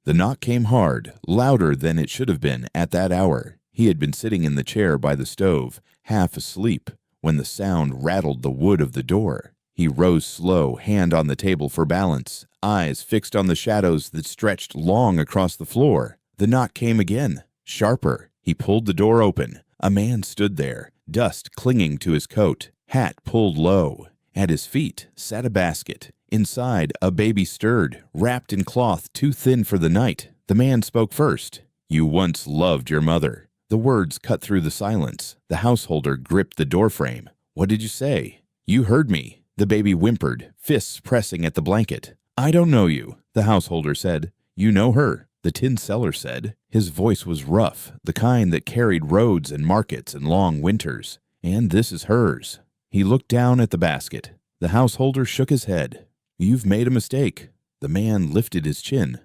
The knock came hard, louder than it should have been at that hour. He had been sitting in the chair by the stove, half asleep, when the sound rattled the wood of the door. He rose slow, hand on the table for balance, eyes fixed on the shadows that stretched long across the floor. The knock came again, sharper. He pulled the door open. A man stood there, dust clinging to his coat, hat pulled low. At his feet sat a basket. Inside, a baby stirred, wrapped in cloth too thin for the night. The man spoke first. "You once loved your mother." The words cut through the silence. The householder gripped the doorframe. "What did you say?" "You heard me." The baby whimpered, fists pressing at the blanket. "I don't know you," the householder said. "You know her," the tin seller said. His voice was rough, the kind that carried roads and markets and long winters. "And this is hers." He looked down at the basket. The householder shook his head. "You've made a mistake." The man lifted his chin.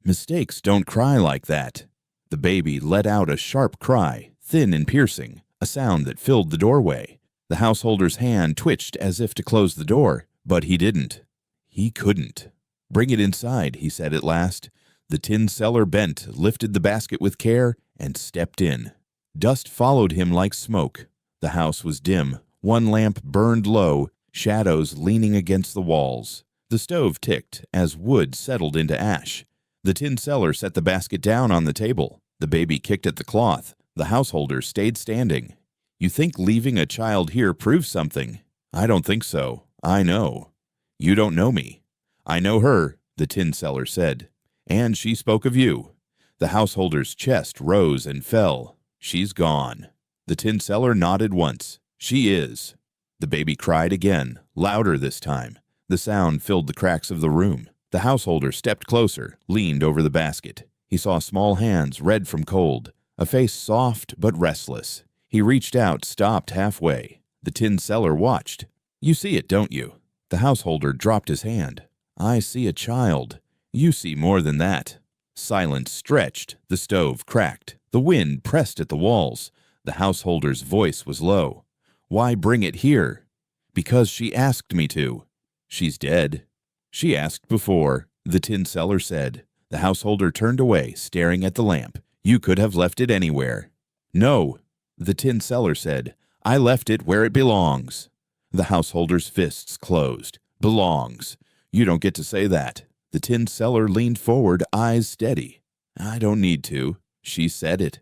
"Mistakes don't cry like that." The baby let out a sharp cry, thin and piercing, a sound that filled the doorway. The householder's hand twitched as if to close the door, but he didn't. He couldn't. "Bring it inside," he said at last. The tin seller bent, lifted the basket with care, and stepped in. Dust followed him like smoke. The house was dim. One lamp burned low, shadows leaning against the walls. The stove ticked as wood settled into ash. The tin seller set the basket down on the table. The baby kicked at the cloth. The householder stayed standing. "You think leaving a child here proves something?" "I don't think so. I know." "You don't know me." "I know her," the tin seller said. "And she spoke of you." The householder's chest rose and fell. "She's gone." The tin seller nodded once. "She is." The baby cried again, louder this time. The sound filled the cracks of the room. The householder stepped closer, leaned over the basket. He saw small hands red from cold, a face soft but restless. He reached out, stopped halfway. The tin seller watched. "You see it, don't you?" The householder dropped his hand. "I see a child. You see more than that." Silence stretched. The stove cracked. The wind pressed at the walls. The householder's voice was low. "Why bring it here?" "Because she asked me to." "She's dead." "She asked before," the tin seller said. The householder turned away, staring at the lamp. "You could have left it anywhere." "No," the tin seller said. "I left it where it belongs." The householder's fists closed. "Belongs. You don't get to say that." The tin seller leaned forward, eyes steady. "I don't need to." She said it.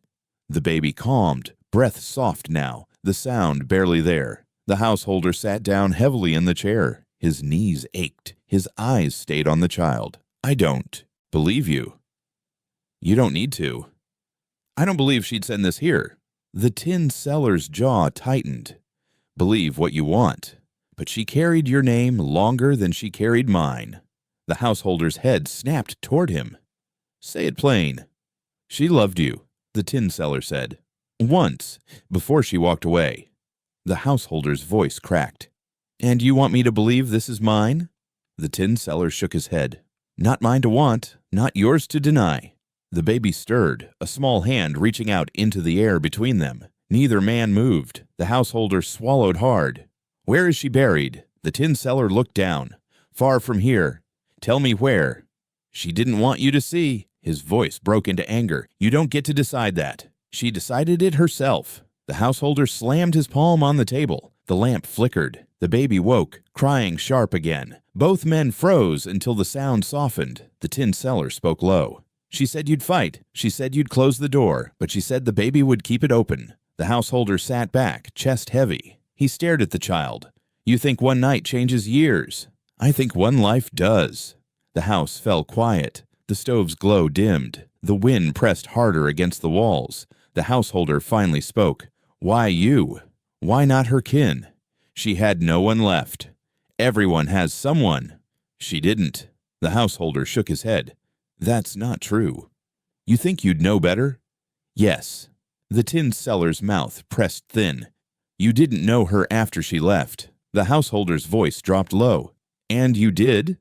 The baby calmed, breath soft now, the sound barely there. The householder sat down heavily in the chair. His knees ached. His eyes stayed on the child. "I don't believe you." "You don't need to." "I don't believe she'd send this here." The tin seller's jaw tightened. "Believe what you want. But she carried your name longer than she carried mine." The householder's head snapped toward him. "Say it plain." "She loved you," the tin seller said. "Once, before she walked away." The householder's voice cracked. "And you want me to believe this is mine?" The tin seller shook his head. "Not mine to want, not yours to deny." The baby stirred, a small hand reaching out into the air between them. Neither man moved. The householder swallowed hard. "Where is she buried?" The tin seller looked down. "Far from here." "Tell me where." "She didn't want you to see." His voice broke into anger. "You don't get to decide that. She decided it herself." The householder slammed his palm on the table. The lamp flickered. The baby woke, crying sharp again. Both men froze until the sound softened. The tin seller spoke low. "She said you'd fight. She said you'd close the door, but she said the baby would keep it open." The householder sat back, chest heavy. He stared at the child. "You think one night changes years. I think one life does." The house fell quiet. The stove's glow dimmed. The wind pressed harder against the walls. The householder finally spoke. "Why you? Why not her kin?" "She had no one left." "Everyone has someone." "She didn't." The householder shook his head. "That's not true." "You think you'd know better?" "Yes." The tin seller's mouth pressed thin. "You didn't know her after she left." The householder's voice dropped low. "And you did?"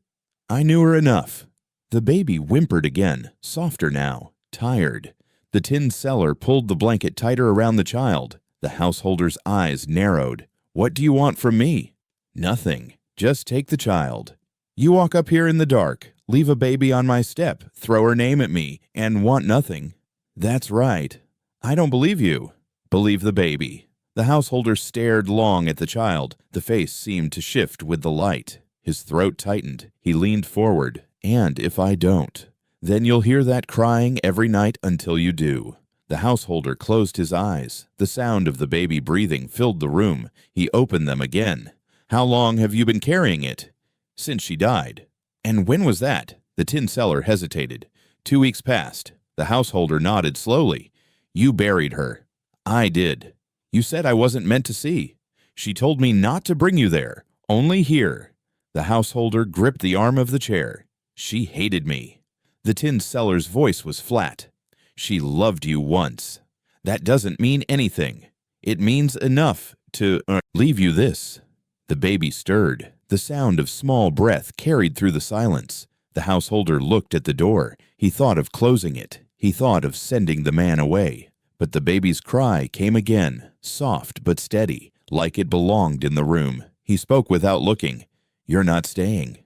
"I knew her enough." The baby whimpered again, softer now, tired. The tin seller pulled the blanket tighter around the child. The householder's eyes narrowed. "What do you want from me?" "Nothing. Just take the child. You walk up here in the dark. Leave a baby on my step, throw her name at me, and want nothing. That's right. I don't believe you. Believe the baby. The householder stared long at the child. The face seemed to shift with the light. His throat tightened. He leaned forward. And if I don't, then you'll hear that crying every night until you do. The householder closed his eyes. The sound of the baby breathing filled the room. He opened them again. How long have you been carrying it? Since she died. And when was that? The tin seller hesitated. 2 weeks past. The householder nodded slowly. You buried her. I did. You said I wasn't meant to see. She told me not to bring you there, only here. The householder gripped the arm of the chair. She hated me. The tin seller's voice was flat. She loved you once. That doesn't mean anything. It means enough to leave you this. The baby stirred. The sound of small breath carried through the silence. The householder looked at the door. He thought of closing it. He thought of sending the man away. But the baby's cry came again, soft but steady, like it belonged in the room. He spoke without looking. You're not staying.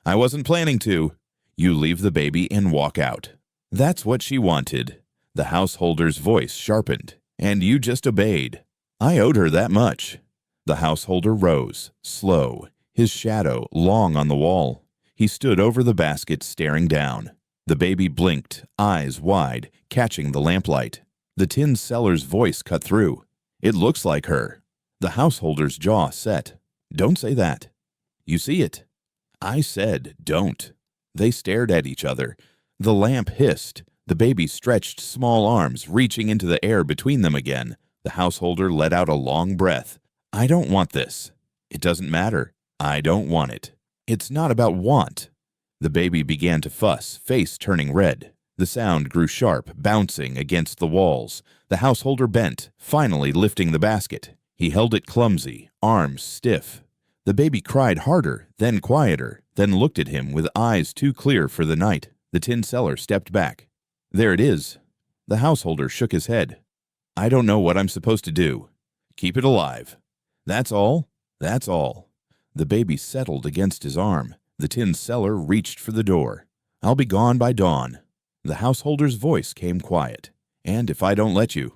I wasn't planning to. You leave the baby and walk out. That's what she wanted. The householder's voice sharpened. And you just obeyed. I owed her that much. The householder rose, slow, his shadow long on the wall. He stood over the basket, staring down. The baby blinked, eyes wide, catching the lamplight. The tin seller's voice cut through. It looks like her. The householder's jaw set. Don't say that. You see it. I said, don't. They stared at each other. The lamp hissed. The baby stretched small arms, reaching into the air between them again. The householder let out a long breath. I don't want this. It doesn't matter. I don't want it. It's not about want. The baby began to fuss, face turning red. The sound grew sharp, bouncing against the walls. The householder bent, finally lifting the basket. He held it clumsy, arms stiff. The baby cried harder, then quieter, then looked at him with eyes too clear for the night. The tin seller stepped back. There it is. The householder shook his head. I don't know what I'm supposed to do. Keep it alive. That's all? That's all. The baby settled against his arm. The tin seller reached for the door. I'll be gone by dawn. The householder's voice came quiet. And if I don't let you,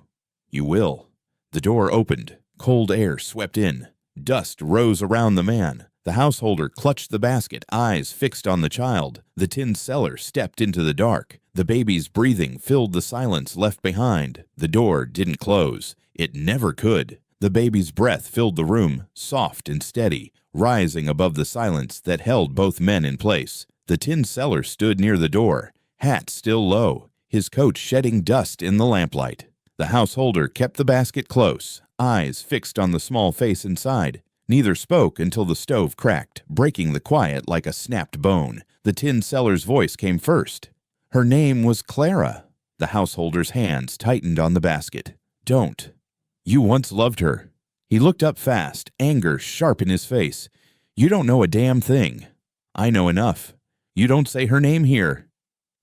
you will. The door opened. Cold air swept in. Dust rose around the man. The householder clutched the basket, eyes fixed on the child. The tin seller stepped into the dark. The baby's breathing filled the silence left behind. The door didn't close. It never could. The baby's breath filled the room, soft and steady, rising above the silence that held both men in place. The tin seller stood near the door, hat still low, his coat shedding dust in the lamplight. The householder kept the basket close, eyes fixed on the small face inside. Neither spoke until the stove cracked, breaking the quiet like a snapped bone. The tin seller's voice came first. Her name was Clara. The householder's hands tightened on the basket. Don't. You once loved her. He looked up fast, anger sharp in his face. You don't know a damn thing. I know enough. You don't say her name here.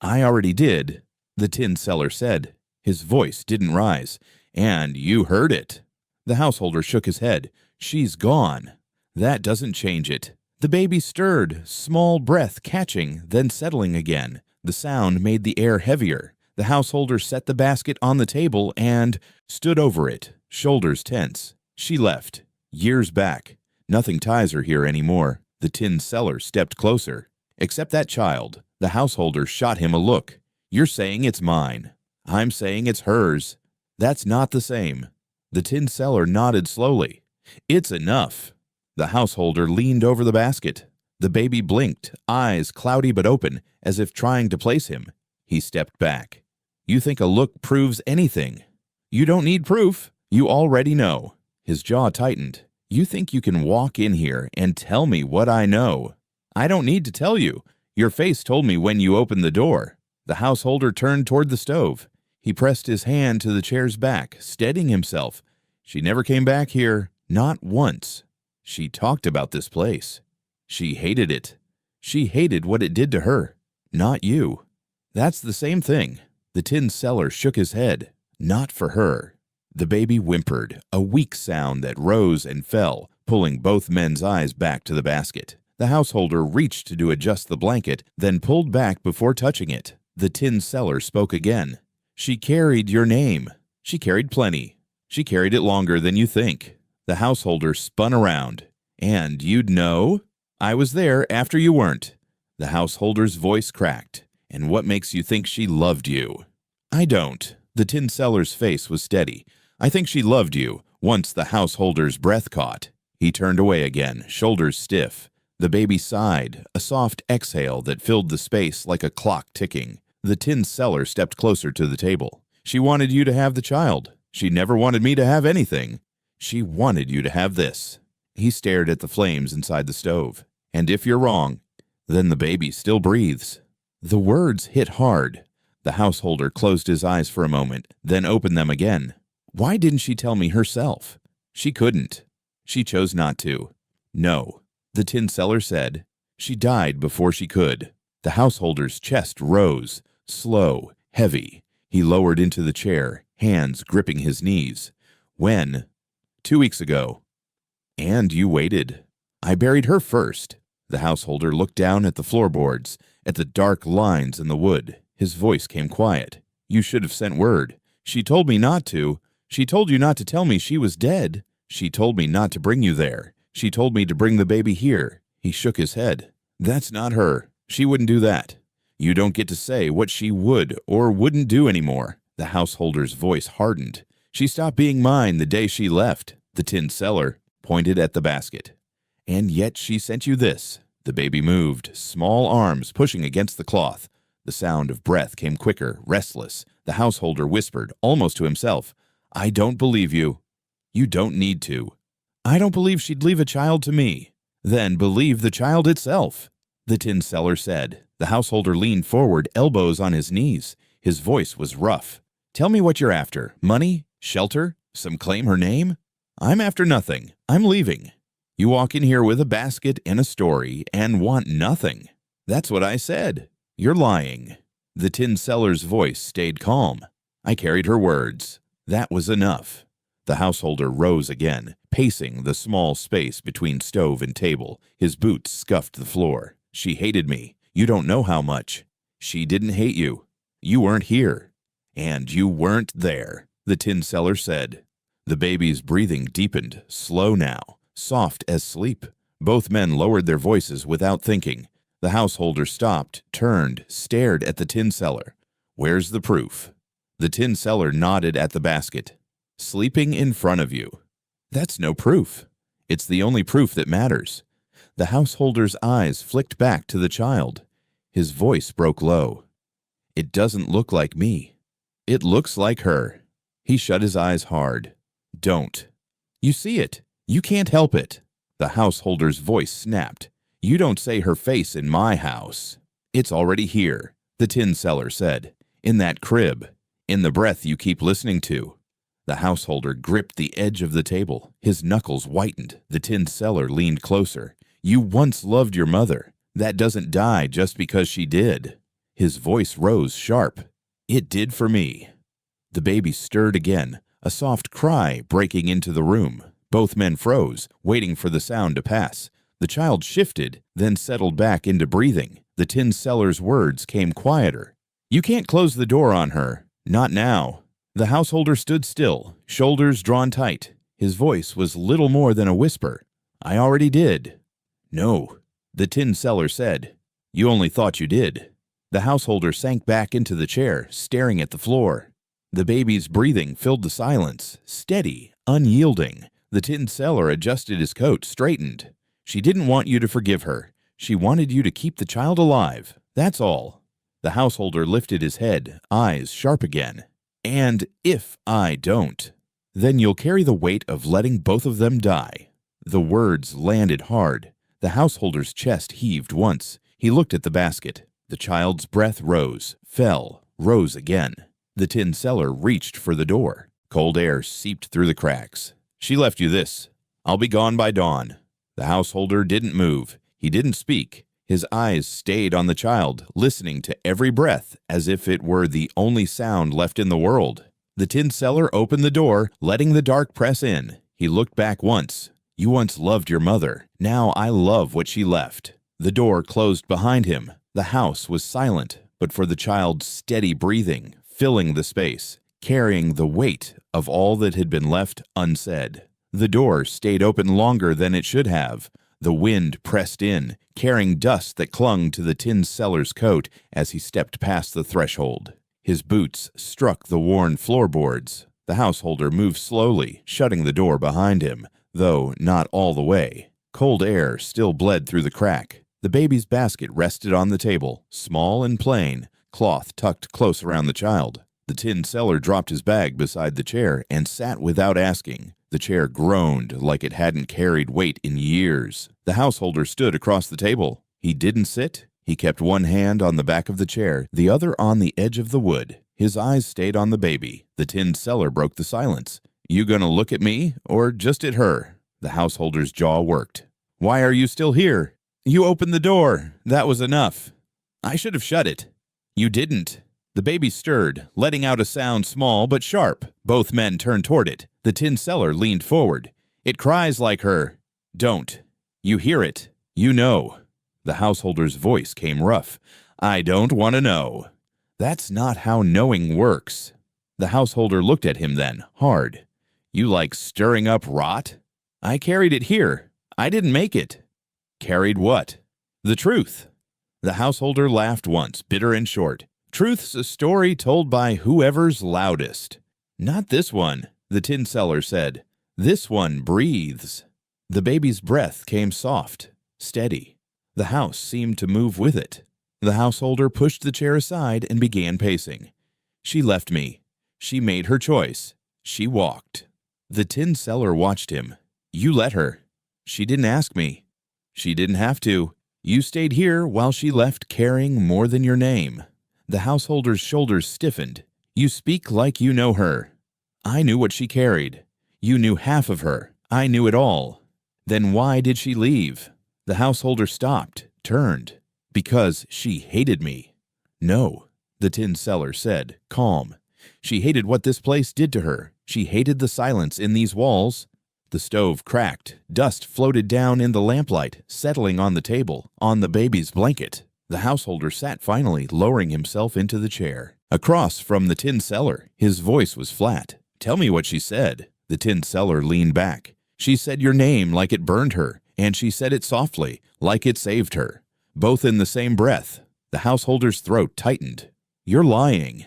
I already did, the tin seller said. His voice didn't rise. And you heard it. The householder shook his head. She's gone. That doesn't change it. The baby stirred, small breath catching, then settling again. The sound made the air heavier. The householder set the basket on the table and stood over it, shoulders tense. She left, years back. Nothing ties her here anymore. The tin seller stepped closer. Except that child. The householder shot him a look. You're saying it's mine. I'm saying it's hers. That's not the same. The tin seller nodded slowly. It's enough. The householder leaned over the basket. The baby blinked, eyes cloudy but open, as if trying to place him. He stepped back. You think a look proves anything? You don't need proof. You already know. His jaw tightened. You think you can walk in here and tell me what I know? I don't need to tell you. Your face told me when you opened the door. The householder turned toward the stove. He pressed his hand to the chair's back, steadying himself. She never came back here, not once. She talked about this place. She hated it. She hated what it did to her, not you. That's the same thing. The tin seller shook his head. Not for her. The baby whimpered, a weak sound that rose and fell, pulling both men's eyes back to the basket. The householder reached to adjust the blanket, then pulled back before touching it. The tin seller spoke again. She carried your name. She carried plenty. She carried it longer than you think. The householder spun around. And you'd know? I was there after you weren't. The householder's voice cracked. And what makes you think she loved you? I don't. The tin seller's face was steady. I think she loved you, once the householder's breath caught. He turned away again, shoulders stiff. The baby sighed, a soft exhale that filled the space like a clock ticking. The tin seller stepped closer to the table. She wanted you to have the child. She never wanted me to have anything. She wanted you to have this. He stared at the flames inside the stove. And if you're wrong, then the baby still breathes. The words hit hard. The householder closed his eyes for a moment, then opened them again. Why didn't she tell me herself? She couldn't. She chose not to. No, the tin seller said. She died before she could. The householder's chest rose, slow, heavy. He lowered into the chair, hands gripping his knees. When? 2 weeks ago. And you waited. I buried her first. The householder looked down at the floorboards, at the dark lines in the wood. His voice came quiet. You should have sent word. She told me not to. She told you not to tell me she was dead. She told me not to bring you there. She told me to bring the baby here. He shook his head. That's not her. She wouldn't do that. You don't get to say what she would or wouldn't do anymore. The householder's voice hardened. She stopped being mine the day she left. The tin seller pointed at the basket. And yet she sent you this. The baby moved, small arms pushing against the cloth. The sound of breath came quicker, restless. The householder whispered, almost to himself, I don't believe you. You don't need to. I don't believe she'd leave a child to me. Then believe the child itself. The tin seller said. The householder leaned forward, elbows on his knees. His voice was rough. Tell me what you're after. Money? Shelter? Some claim her name? I'm after nothing. I'm leaving. You walk in here with a basket and a story and want nothing. That's what I said. You're lying. The tin seller's voice stayed calm. I carried her words. That was enough. The householder rose again, pacing the small space between stove and table. His boots scuffed the floor. She hated me. You don't know how much. She didn't hate you. You weren't here. And you weren't there, the tin seller said. The baby's breathing deepened, slow now, soft as sleep. Both men lowered their voices without thinking. The householder stopped, turned, stared at the tin seller. Where's the proof? The tin seller nodded at the basket. Sleeping in front of you. That's no proof. It's the only proof that matters. The householder's eyes flicked back to the child. His voice broke low. It doesn't look like me. It looks like her. He shut his eyes hard. Don't. You see it. You can't help it. The householder's voice snapped. You don't say her face in my house. It's already here, the tin seller said. In that crib. In the breath you keep listening to. The householder gripped the edge of the table. His knuckles whitened. The tin seller leaned closer. You once loved your mother. That doesn't die just because she did. His voice rose sharp. It did for me. The baby stirred again, a soft cry breaking into the room. Both men froze, waiting for the sound to pass. The child shifted, then settled back into breathing. The tin seller's words came quieter. You can't close the door on her. Not now. The householder stood still, shoulders drawn tight. His voice was little more than a whisper. I already did. No, the tin seller said. You only thought you did. The householder sank back into the chair, staring at the floor. The baby's breathing filled the silence, steady, unyielding. The tin seller adjusted his coat, straightened. She didn't want you to forgive her. She wanted you to keep the child alive. That's all. The householder lifted his head, eyes sharp again. And if I don't, then you'll carry the weight of letting both of them die. The words landed hard. The householder's chest heaved once. He looked at the basket. The child's breath rose, fell, rose again. The tin seller reached for the door. Cold air seeped through the cracks. She left you this. I'll be gone by dawn. The householder didn't move. He didn't speak. His eyes stayed on the child, listening to every breath as if it were the only sound left in the world. The tin seller opened the door, letting the dark press in. He looked back once. You once loved your mother. Now I love what she left." The door closed behind him. The house was silent, but for the child's steady breathing, filling the space, carrying the weight of all that had been left unsaid. The door stayed open longer than it should have. The wind pressed in, carrying dust that clung to the tin seller's coat as he stepped past the threshold. His boots struck the worn floorboards. The householder moved slowly, shutting the door behind him, though not all the way. Cold air still bled through the crack. The baby's basket rested on the table, small and plain, cloth tucked close around the child. The tin seller dropped his bag beside the chair and sat without asking. The chair groaned like it hadn't carried weight in years. The householder stood across the table. He didn't sit. He kept one hand on the back of the chair, the other on the edge of the wood. His eyes stayed on the baby. The tin seller broke the silence. "You gonna look at me, or just at her?" The householder's jaw worked. "Why are you still here? You opened the door. That was enough. I should have shut it." "You didn't." The baby stirred, letting out a sound small but sharp. Both men turned toward it. The tin seller leaned forward. "It cries like her." "Don't. You hear it. You know." The householder's voice came rough. "I don't want to know." "That's not how knowing works." The householder looked at him then, hard. "You like stirring up rot?" "I carried it here. I didn't make it." "Carried what?" "The truth." The householder laughed once, bitter and short. "Truth's a story told by whoever's loudest." "Not this one," the tin seller said. "This one breathes." The baby's breath came soft, steady. The house seemed to move with it. The householder pushed the chair aside and began pacing. "She left me. She made her choice. She walked." The tin seller watched him. "You let her." "She didn't ask me." "She didn't have to. You stayed here while she left carrying more than your name." The householder's shoulders stiffened. "You speak like you know her." "I knew what she carried." "You knew half of her. I knew it all." "Then why did she leave?" The householder stopped, turned. "Because she hated me." "No," the tin seller said, calm. "She hated what this place did to her. She hated the silence in these walls." The stove cracked. Dust floated down in the lamplight, settling on the table, on the baby's blanket. The householder sat finally, lowering himself into the chair. Across from the tin seller, his voice was flat. "Tell me what she said." The tin seller leaned back. "She said your name like it burned her, and she said it softly, like it saved her. Both in the same breath." The householder's throat tightened. "You're lying."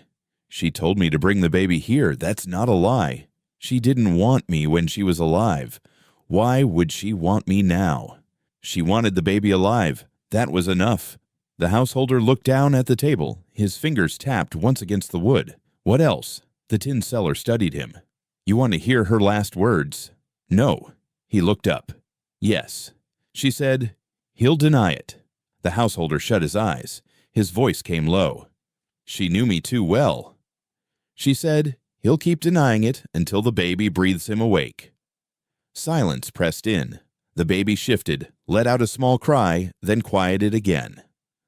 "She told me to bring the baby here. That's not a lie. She didn't want me when she was alive. Why would she want me now? She wanted the baby alive. That was enough." The householder looked down at the table. His fingers tapped once against the wood. "What else?" The tin seller studied him. "You want to hear her last words?" "No." He looked up. "Yes." She said, "He'll deny it." The householder shut his eyes. His voice came low. "She knew me too well." She said, "He'll keep denying it until the baby breathes him awake." Silence pressed in. The baby shifted, let out a small cry, then quieted again.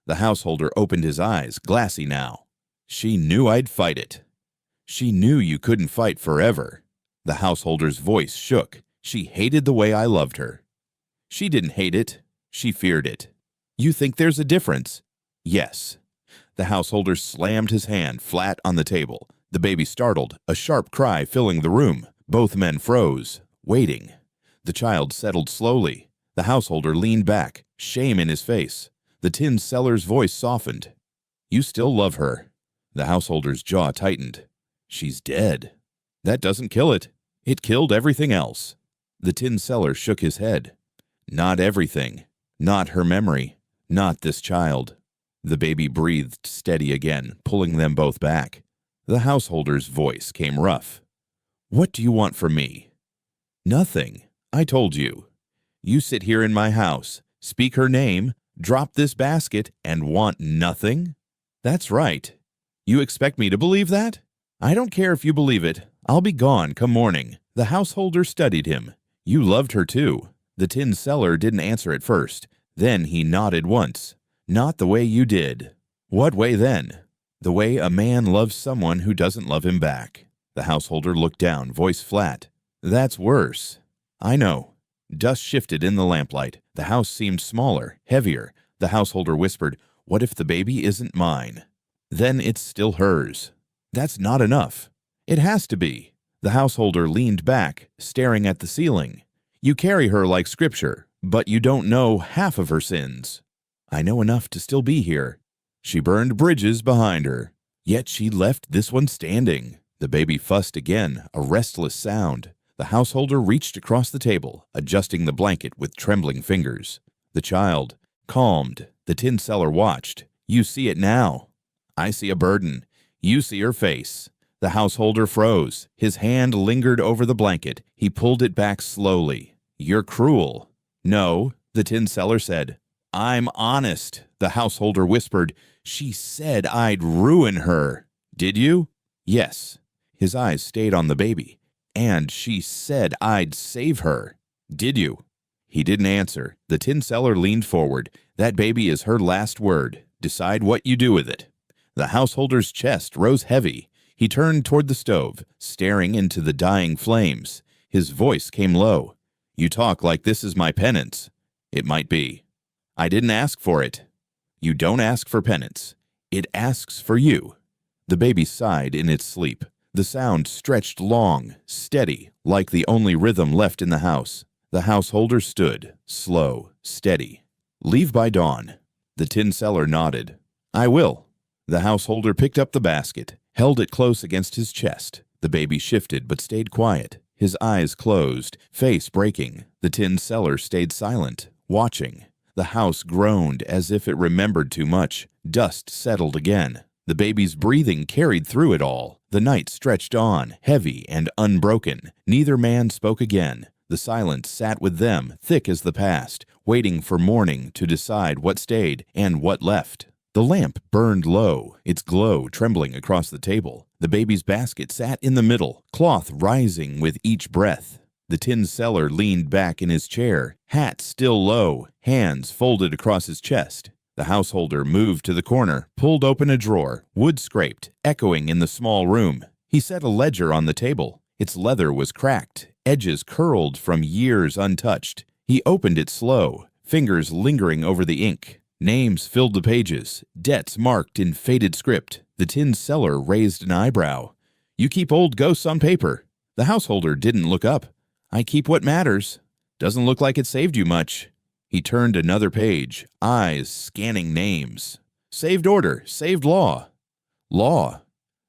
The householder opened his eyes, glassy now. "She knew I'd fight it." "She knew you couldn't fight forever." The householder's voice shook. "She hated the way I loved her." "She didn't hate it. She feared it." "You think there's a difference?" "Yes." The householder slammed his hand flat on the table. The baby startled, a sharp cry filling the room. Both men froze, waiting. The child settled slowly. The householder leaned back, shame in his face. The tin seller's voice softened. "You still love her." The householder's jaw tightened. "She's dead." "That doesn't kill it. It killed everything else." The tin seller shook his head. "Not everything. Not her memory. Not this child." The baby breathed steady again, pulling them both back. The householder's voice came rough. "What do you want from me?" "Nothing. I told you. You sit here in my house, speak her name, drop this basket, and want nothing?" "That's right. You expect me to believe that?" "I don't care if you believe it. I'll be gone come morning." The householder studied him. "You loved her too." The tin seller didn't answer at first. Then he nodded once. "Not the way you did." "What way then?" "The way a man loves someone who doesn't love him back." The householder looked down, voice flat. "That's worse." "I know." Dust shifted in the lamplight. The house seemed smaller, heavier. The householder whispered, "What if the baby isn't mine? Then it's still hers." "That's not enough." "It has to be." The householder leaned back, staring at the ceiling. "You carry her like scripture, but you don't know half of her sins." "I know enough to still be here." "She burned bridges behind her, yet she left this one standing." The baby fussed again, a restless sound. The householder reached across the table, adjusting the blanket with trembling fingers. The child calmed. The tin seller watched. "You see it now." "I see a burden. You see her face." The householder froze. His hand lingered over the blanket. He pulled it back slowly. "You're cruel." "No," the tin seller said. "I'm honest," the householder whispered. "She said I'd ruin her." "Did you?" "Yes." His eyes stayed on the baby. "And she said I'd save her." "Did you?" He didn't answer. The tin seller leaned forward. "That baby is her last word. Decide what you do with it." The householder's chest rose heavy. He turned toward the stove, staring into the dying flames. His voice came low. "You talk like this is my penance." "It might be." "I didn't ask for it." "You don't ask for penance. It asks for you." The baby sighed in its sleep. The sound stretched long, steady, like the only rhythm left in the house. The householder stood, slow, steady. "Leave by dawn." The tin seller nodded. "I will." The householder picked up the basket, held it close against his chest. The baby shifted but stayed quiet, his eyes closed, face breaking. The tin seller stayed silent, watching. The house groaned as if it remembered too much. Dust settled again. The baby's breathing carried through it all. The night stretched on, heavy and unbroken. Neither man spoke again. The silence sat with them, thick as the past, waiting for morning to decide what stayed and what left. The lamp burned low, its glow trembling across the table. The baby's basket sat in the middle, cloth rising with each breath. The tin seller leaned back in his chair, hat still low, hands folded across his chest. The householder moved to the corner, pulled open a drawer, wood scraped, echoing in the small room. He set a ledger on the table. Its leather was cracked, edges curled from years untouched. He opened it slow, fingers lingering over the ink. Names filled the pages, debts marked in faded script. The tin seller raised an eyebrow. "You keep old ghosts on paper." The householder didn't look up. "I keep what matters." "Doesn't look like it saved you much." He turned another page, eyes scanning names. "Saved order, saved law." "Law."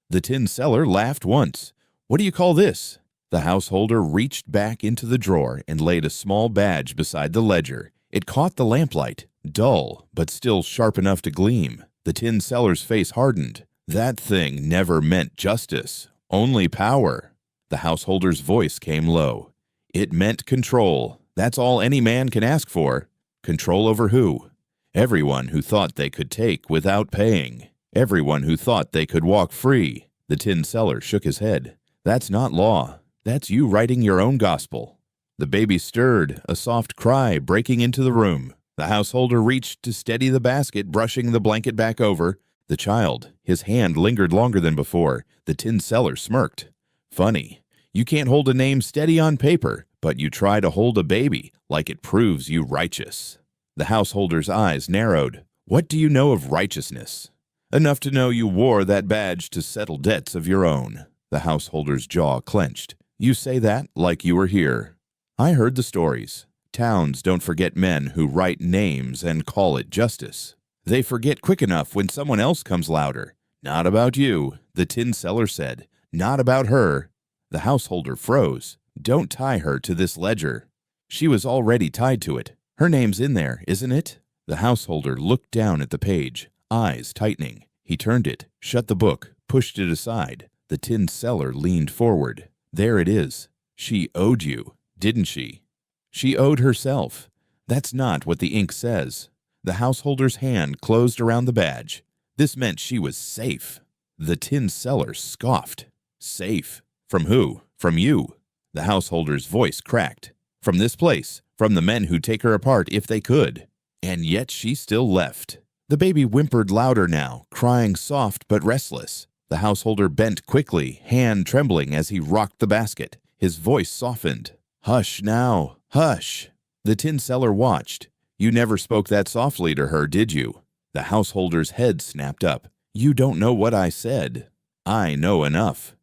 The tin seller laughed once. "What do you call this?" The householder reached back into the drawer and laid a small badge beside the ledger. It caught the lamplight, dull, but still sharp enough to gleam. The tin seller's face hardened. "That thing never meant justice, only power." The householder's voice came low. "It meant control. That's all any man can ask for." "Control over who?" "Everyone who thought they could take without paying. Everyone who thought they could walk free." The tin seller shook his head. "That's not law. That's you writing your own gospel." The baby stirred, a soft cry breaking into the room. The householder reached to steady the basket, brushing the blanket back over. The child, his hand lingered longer than before. The tin seller smirked. "Funny. You can't hold a name steady on paper, but you try to hold a baby like it proves you righteous." The householder's eyes narrowed. "What do you know of righteousness?" "Enough to know you wore that badge to settle debts of your own." The householder's jaw clenched. "You say that like you were here." "I heard the stories. Towns don't forget men who write names and call it justice. They forget quick enough when someone else comes louder." "Not about you," the tin seller said. "Not about her." The householder froze. "Don't tie her to this ledger." "She was already tied to it. Her name's in there, isn't it?" The householder looked down at the page, eyes tightening. He turned it, shut the book, pushed it aside. The tin seller leaned forward. "There it is. She owed you, didn't she?" "She owed herself." "That's not what the ink says." The householder's hand closed around the badge. "This meant she was safe." The tin seller scoffed. "Safe? From who? From you?" The householder's voice cracked. "From this place, from the men who take her apart if they could." "And yet she still left." The baby whimpered louder now, crying soft but restless. The householder bent quickly, hand trembling as he rocked the basket. His voice softened. "Hush now, hush." The tin seller watched. You never spoke that softly to her, did you? The householder's head snapped up. You don't know what I said. I know enough.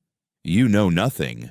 You know nothing.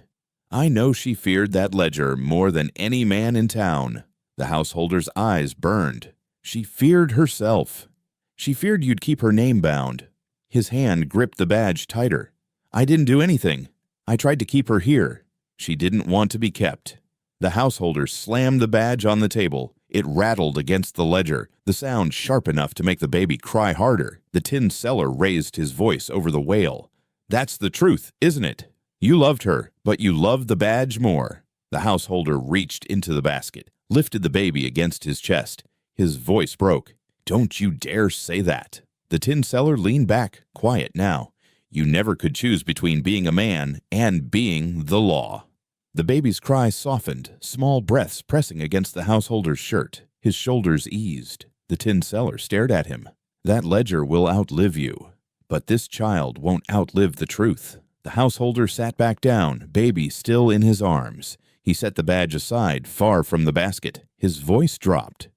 I know she feared that ledger more than any man in town. The householder's eyes burned. She feared herself. She feared you'd keep her name bound. His hand gripped the badge tighter. I didn't do anything. I tried to keep her here. She didn't want to be kept. The householder slammed the badge on the table. It rattled against the ledger, the sound sharp enough to make the baby cry harder. The tin seller raised his voice over the wail. That's the truth, isn't it? You loved her, but you loved the badge more. The householder reached into the basket, lifted the baby against his chest. His voice broke. Don't you dare say that. The tin seller leaned back, quiet now. You never could choose between being a man and being the law. The baby's cry softened, small breaths pressing against the householder's shirt. His shoulders eased. The tin seller stared at him. That ledger will outlive you, but this child won't outlive the truth. The householder sat back down, baby still in his arms. He set the badge aside, far from the basket. His voice dropped.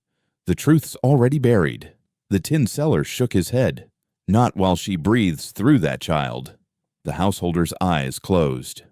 The truth's already buried. The tin seller shook his head. Not while she breathes through that child. The householder's eyes closed.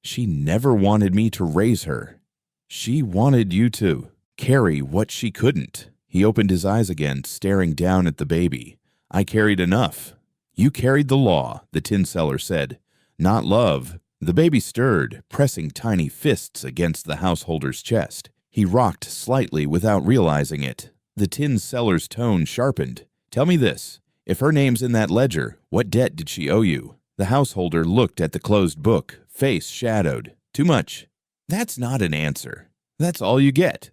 She never wanted me to raise her. She wanted you to carry what she couldn't. He opened his eyes again, staring down at the baby. I carried enough. You carried the law, the tin seller said. Not love. The baby stirred, pressing tiny fists against the householder's chest. He rocked slightly without realizing it. The tin seller's tone sharpened. Tell me this. If her name's in that ledger, what debt did she owe you? The householder looked at the closed book, face shadowed. Too much. That's not an answer. That's all you get.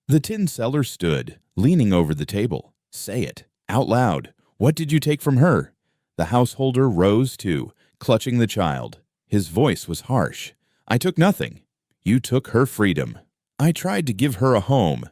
The tin seller stood, leaning over the table. Say it, out loud. What did you take from her? The householder rose too, clutching the child. His voice was harsh. I took nothing. You took her freedom. I tried to give her a home.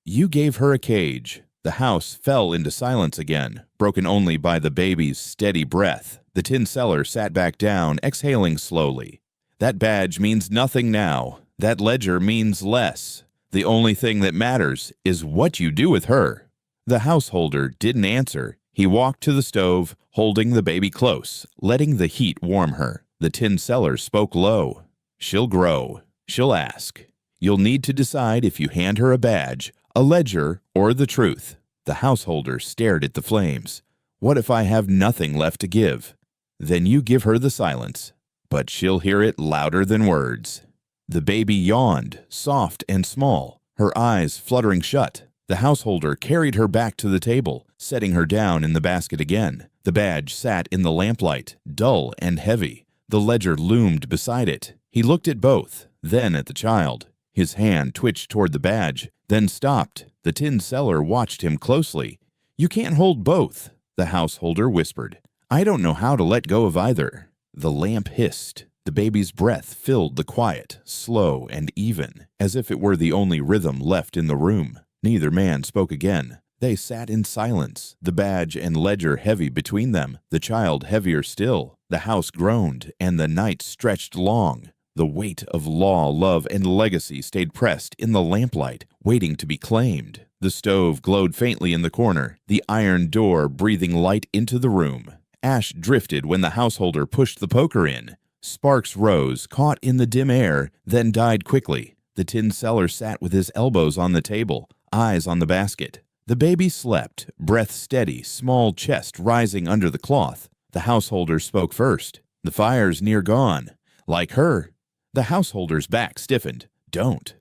You gave her a cage. The house fell into silence again, broken only by the baby's steady breath. The tin seller sat back down, exhaling slowly. That badge means nothing now. That ledger means less. The only thing that matters is what you do with her. The householder didn't answer. He walked to the stove, holding the baby close, letting the heat warm her. The tin seller spoke low. She'll grow. She'll ask. You'll need to decide if you hand her a badge, a ledger, or the truth. The householder stared at the flames. What if I have nothing left to give? Then you give her the silence, but she'll hear it louder than words. The baby yawned, soft and small, her eyes fluttering shut. The householder carried her back to the table, setting her down in the basket again. The badge sat in the lamplight, dull and heavy. The ledger loomed beside it. He looked at both, then at the child. His hand twitched toward the badge, then stopped. The tin seller watched him closely. You can't hold both, the householder whispered. I don't know how to let go of either. The lamp hissed. The baby's breath filled the quiet, slow and even, as if it were the only rhythm left in the room. Neither man spoke again. They sat in silence, the badge and ledger heavy between them, the child heavier still. The house groaned, and the night stretched long. The weight of law, love, and legacy stayed pressed in the lamplight, waiting to be claimed. The stove glowed faintly in the corner, the iron door breathing light into the room. Ash drifted when the householder pushed the poker in. Sparks rose, caught in the dim air, then died quickly. The tin seller sat with his elbows on the table, eyes on the basket. The baby slept, breath steady, small chest rising under the cloth. The householder spoke first. The fire's near gone. Like her. The householder's back stiffened. Don't.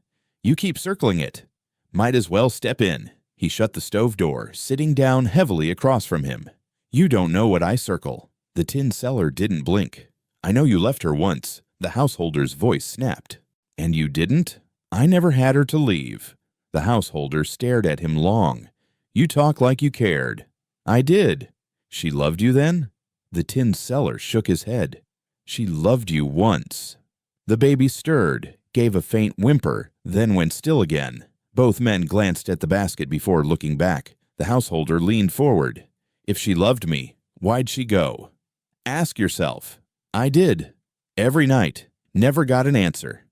You keep circling it. Might as well step in. He shut the stove door, sitting down heavily across from him. You don't know what I circle. The tin seller didn't blink. I know you left her once. The householder's voice snapped. And you didn't? I never had her to leave. The householder stared at him long. You talk like you cared. I did. She loved you then? The tin seller shook his head. She loved you once. The baby stirred, gave a faint whimper, then went still again. Both men glanced at the basket before looking back. The householder leaned forward. If she loved me, why'd she go? Ask yourself. I did. Every night. Never got an answer.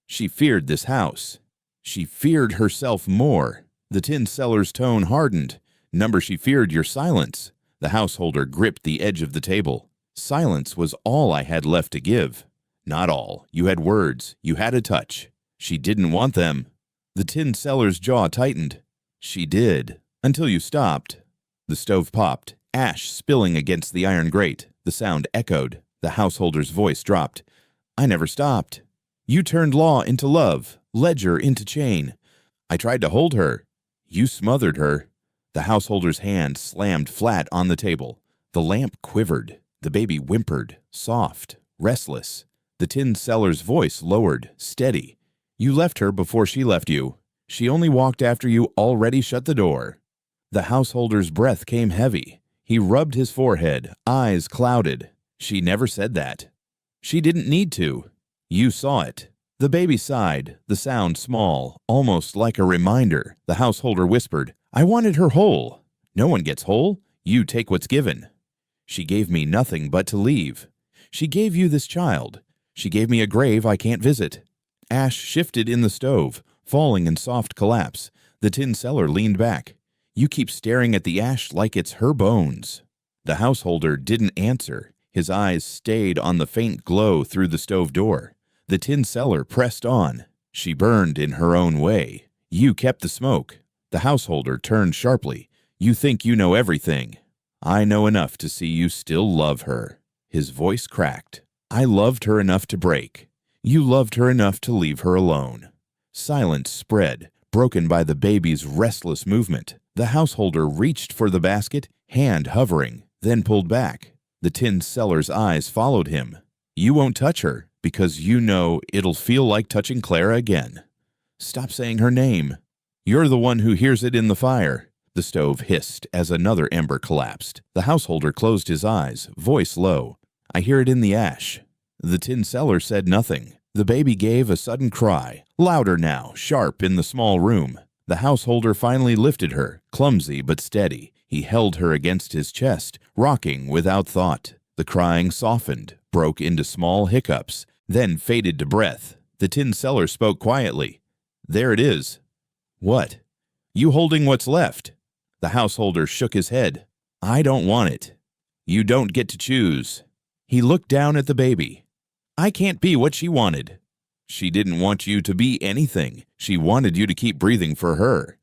She feared this house. She feared herself more. The tin seller's tone hardened. Number she feared your silence. The householder gripped the edge of the table. Silence was all I had left to give. Not all. You had words. You had a touch. She didn't want them. The tin seller's jaw tightened. She did. Until you stopped. The stove popped, ash spilling against the iron grate. The sound echoed. The householder's voice dropped. I never stopped. You turned law into love, ledger into chain. I tried to hold her. You smothered her. The householder's hand slammed flat on the table. The lamp quivered. The baby whimpered, soft, restless. The tin seller's voice lowered, steady. You left her before she left you. She only walked after you already shut the door. The householder's breath came heavy. He rubbed his forehead, eyes clouded. She never said that. She didn't need to. You saw it. The baby sighed, the sound small, almost like a reminder. The householder whispered, I wanted her whole. No one gets whole. You take what's given. She gave me nothing but to leave. She gave you this child. She gave me a grave I can't visit. Ash shifted in the stove, falling in soft collapse. The tin seller leaned back. You keep staring at the ash like it's her bones. The householder didn't answer. His eyes stayed on the faint glow through the stove door. The tin seller pressed on. She burned in her own way. You kept the smoke. The householder turned sharply. You think you know everything. I know enough to see you still love her. His voice cracked. I loved her enough to break. You loved her enough to leave her alone. Silence spread, broken by the baby's restless movement. The householder reached for the basket, hand hovering, then pulled back. The tin seller's eyes followed him. You won't touch her, because you know it'll feel like touching Clara again. Stop saying her name. You're the one who hears it in the fire. The stove hissed as another ember collapsed. The householder closed his eyes, voice low. I hear it in the ash. The tin seller said nothing. The baby gave a sudden cry, louder now, sharp in the small room. The householder finally lifted her, clumsy but steady. He held her against his chest, rocking without thought. The crying softened, broke into small hiccups, then faded to breath. The tin seller spoke quietly. There it is. What? You holding what's left? The householder shook his head. I don't want it. You don't get to choose. He looked down at the baby. I can't be what she wanted. She didn't want you to be anything. She wanted you to keep breathing for her.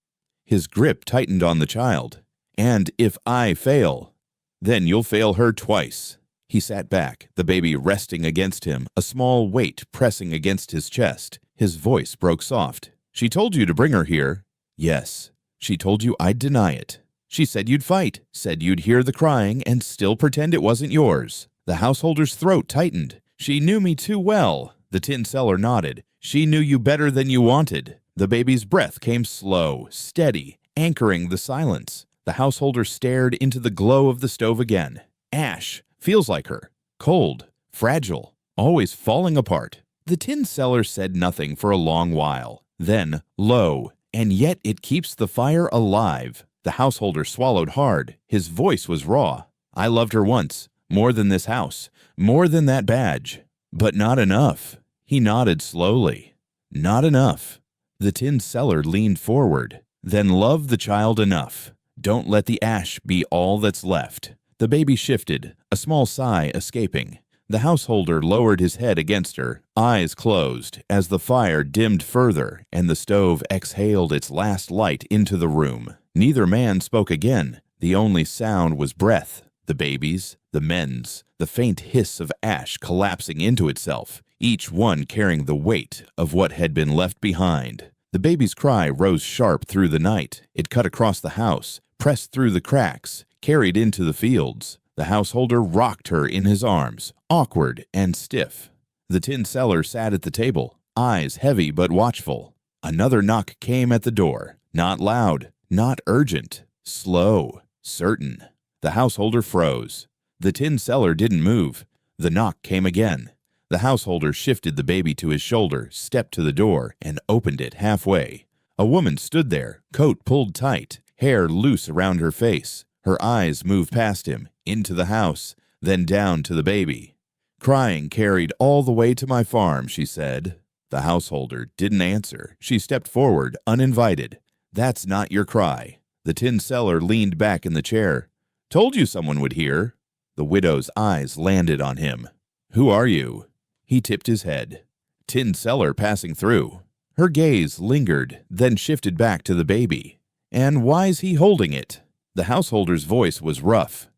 His grip tightened on the child. And if I fail, then you'll fail her twice. He sat back, the baby resting against him, a small weight pressing against his chest. His voice broke soft. She told you to bring her here. Yes. She told you I'd deny it. She said you'd fight, said you'd hear the crying and still pretend it wasn't yours. The householder's throat tightened. She knew me too well. The tin seller nodded. She knew you better than you wanted. The baby's breath came slow, steady, anchoring the silence. The householder stared into the glow of the stove again. Ash feels like her. Cold, fragile, always falling apart. The tin seller said nothing for a long while. Then, low, and yet it keeps the fire alive. The householder swallowed hard. His voice was raw. I loved her once, more than this house, more than that badge. But not enough. He nodded slowly. Not enough. The tin seller leaned forward. Then love the child enough. Don't let the ash be all that's left. The baby shifted, a small sigh escaping. The householder lowered his head against her, eyes closed, as the fire dimmed further and the stove exhaled its last light into the room. Neither man spoke again. The only sound was breath, the baby's, the men's, the faint hiss of ash collapsing into itself, each one carrying the weight of what had been left behind. The baby's cry rose sharp through the night. It cut across the house, pressed through the cracks, carried into the fields. The householder rocked her in his arms, awkward and stiff. The tin seller sat at the table, eyes heavy but watchful. Another knock came at the door, not loud, not urgent, slow, certain. The householder froze. The tin seller didn't move. The knock came again. The householder shifted the baby to his shoulder, stepped to the door, and opened it halfway. A woman stood there, coat pulled tight, hair loose around her face. Her eyes moved past him, into the house, then down to the baby. Crying carried all the way to my farm, she said. The householder didn't answer. She stepped forward, uninvited. That's not your cry. The tin seller leaned back in the chair. Told you someone would hear. The widow's eyes landed on him. Who are you? He tipped his head. Tin seller passing through. Her gaze lingered, then shifted back to the baby. And why's he holding it? The householder's voice was rough.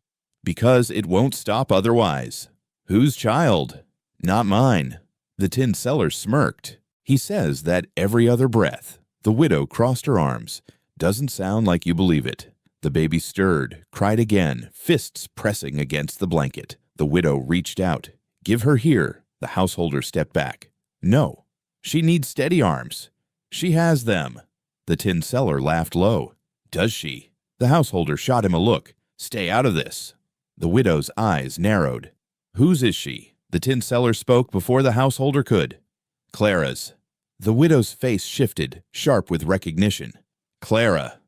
Because it won't stop otherwise. Whose child? Not mine. The tin seller smirked. He says that every other breath. The widow crossed her arms. Doesn't sound like you believe it. The baby stirred, cried again, fists pressing against the blanket. The widow reached out. Give her here. The householder stepped back. No. She needs steady arms. She has them. The tin seller laughed low. Does she? The householder shot him a look. Stay out of this. The widow's eyes narrowed. Whose is she? The tin seller spoke before the householder could. Clara's. The widow's face shifted, sharp with recognition. Clara.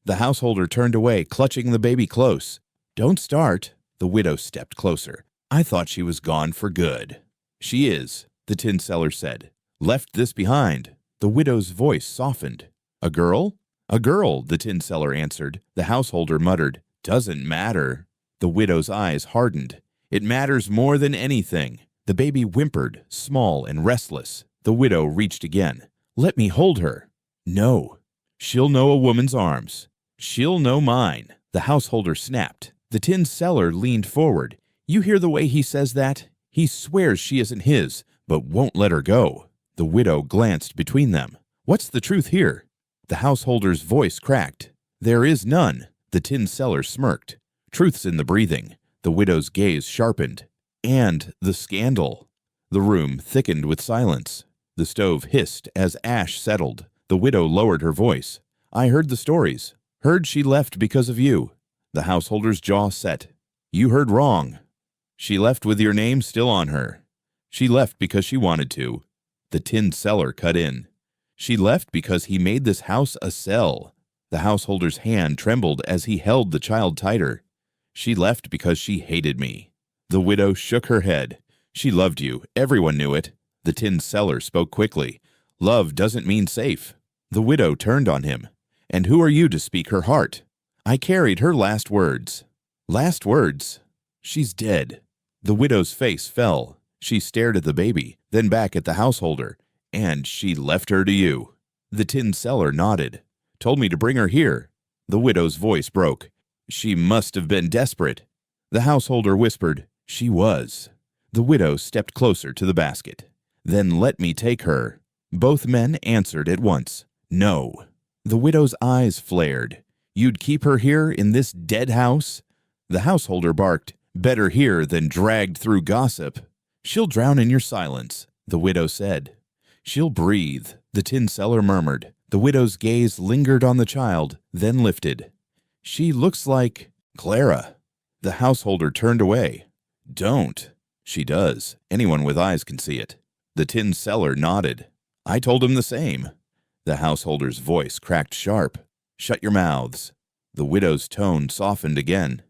The householder turned away, clutching the baby close. Don't start. The widow stepped closer. I thought she was gone for good. She is, the tin seller said. Left this behind. The widow's voice softened. A girl? A girl, the tin seller answered. The householder muttered. Doesn't matter. The widow's eyes hardened. It matters more than anything. The baby whimpered, small and restless. The widow reached again. Let me hold her. No. She'll know a woman's arms. She'll know mine. The householder snapped. The tin seller leaned forward. You hear the way he says that? He swears she isn't his, but won't let her go. The widow glanced between them. What's the truth here? The householder's voice cracked. There is none. The tin seller smirked. Truth's in the breathing. The widow's gaze sharpened. And the scandal. The room thickened with silence. The stove hissed as ash settled. The widow lowered her voice. I heard the stories. Heard she left because of you. The householder's jaw set. You heard wrong. She left with your name still on her. She left because she wanted to. The tin seller cut in. She left because he made this house a cell. The householder's hand trembled as he held the child tighter. She left because she hated me. The widow shook her head. She loved you. Everyone knew it. The tin seller spoke quickly. Love doesn't mean safe. The widow turned on him. And who are you to speak her heart? I carried her last words. Last words? She's dead. The widow's face fell. She stared at the baby, then back at the householder. And she left her to you. The tin seller nodded. Told me to bring her here. The widow's voice broke. She must have been desperate. The householder whispered, She was. The widow stepped closer to the basket. Then let me take her. Both men answered at once. No. The widow's eyes flared. You'd keep her here in this dead house? The householder barked. Better here than dragged through gossip. She'll drown in your silence, the widow said. She'll breathe, the tin seller murmured. The widow's gaze lingered on the child, then lifted. She looks like Clara. The householder turned away. Don't. She does. Anyone with eyes can see it. The tin seller nodded. I told him the same. The householder's voice cracked sharp. Shut your mouths. The widow's tone softened again.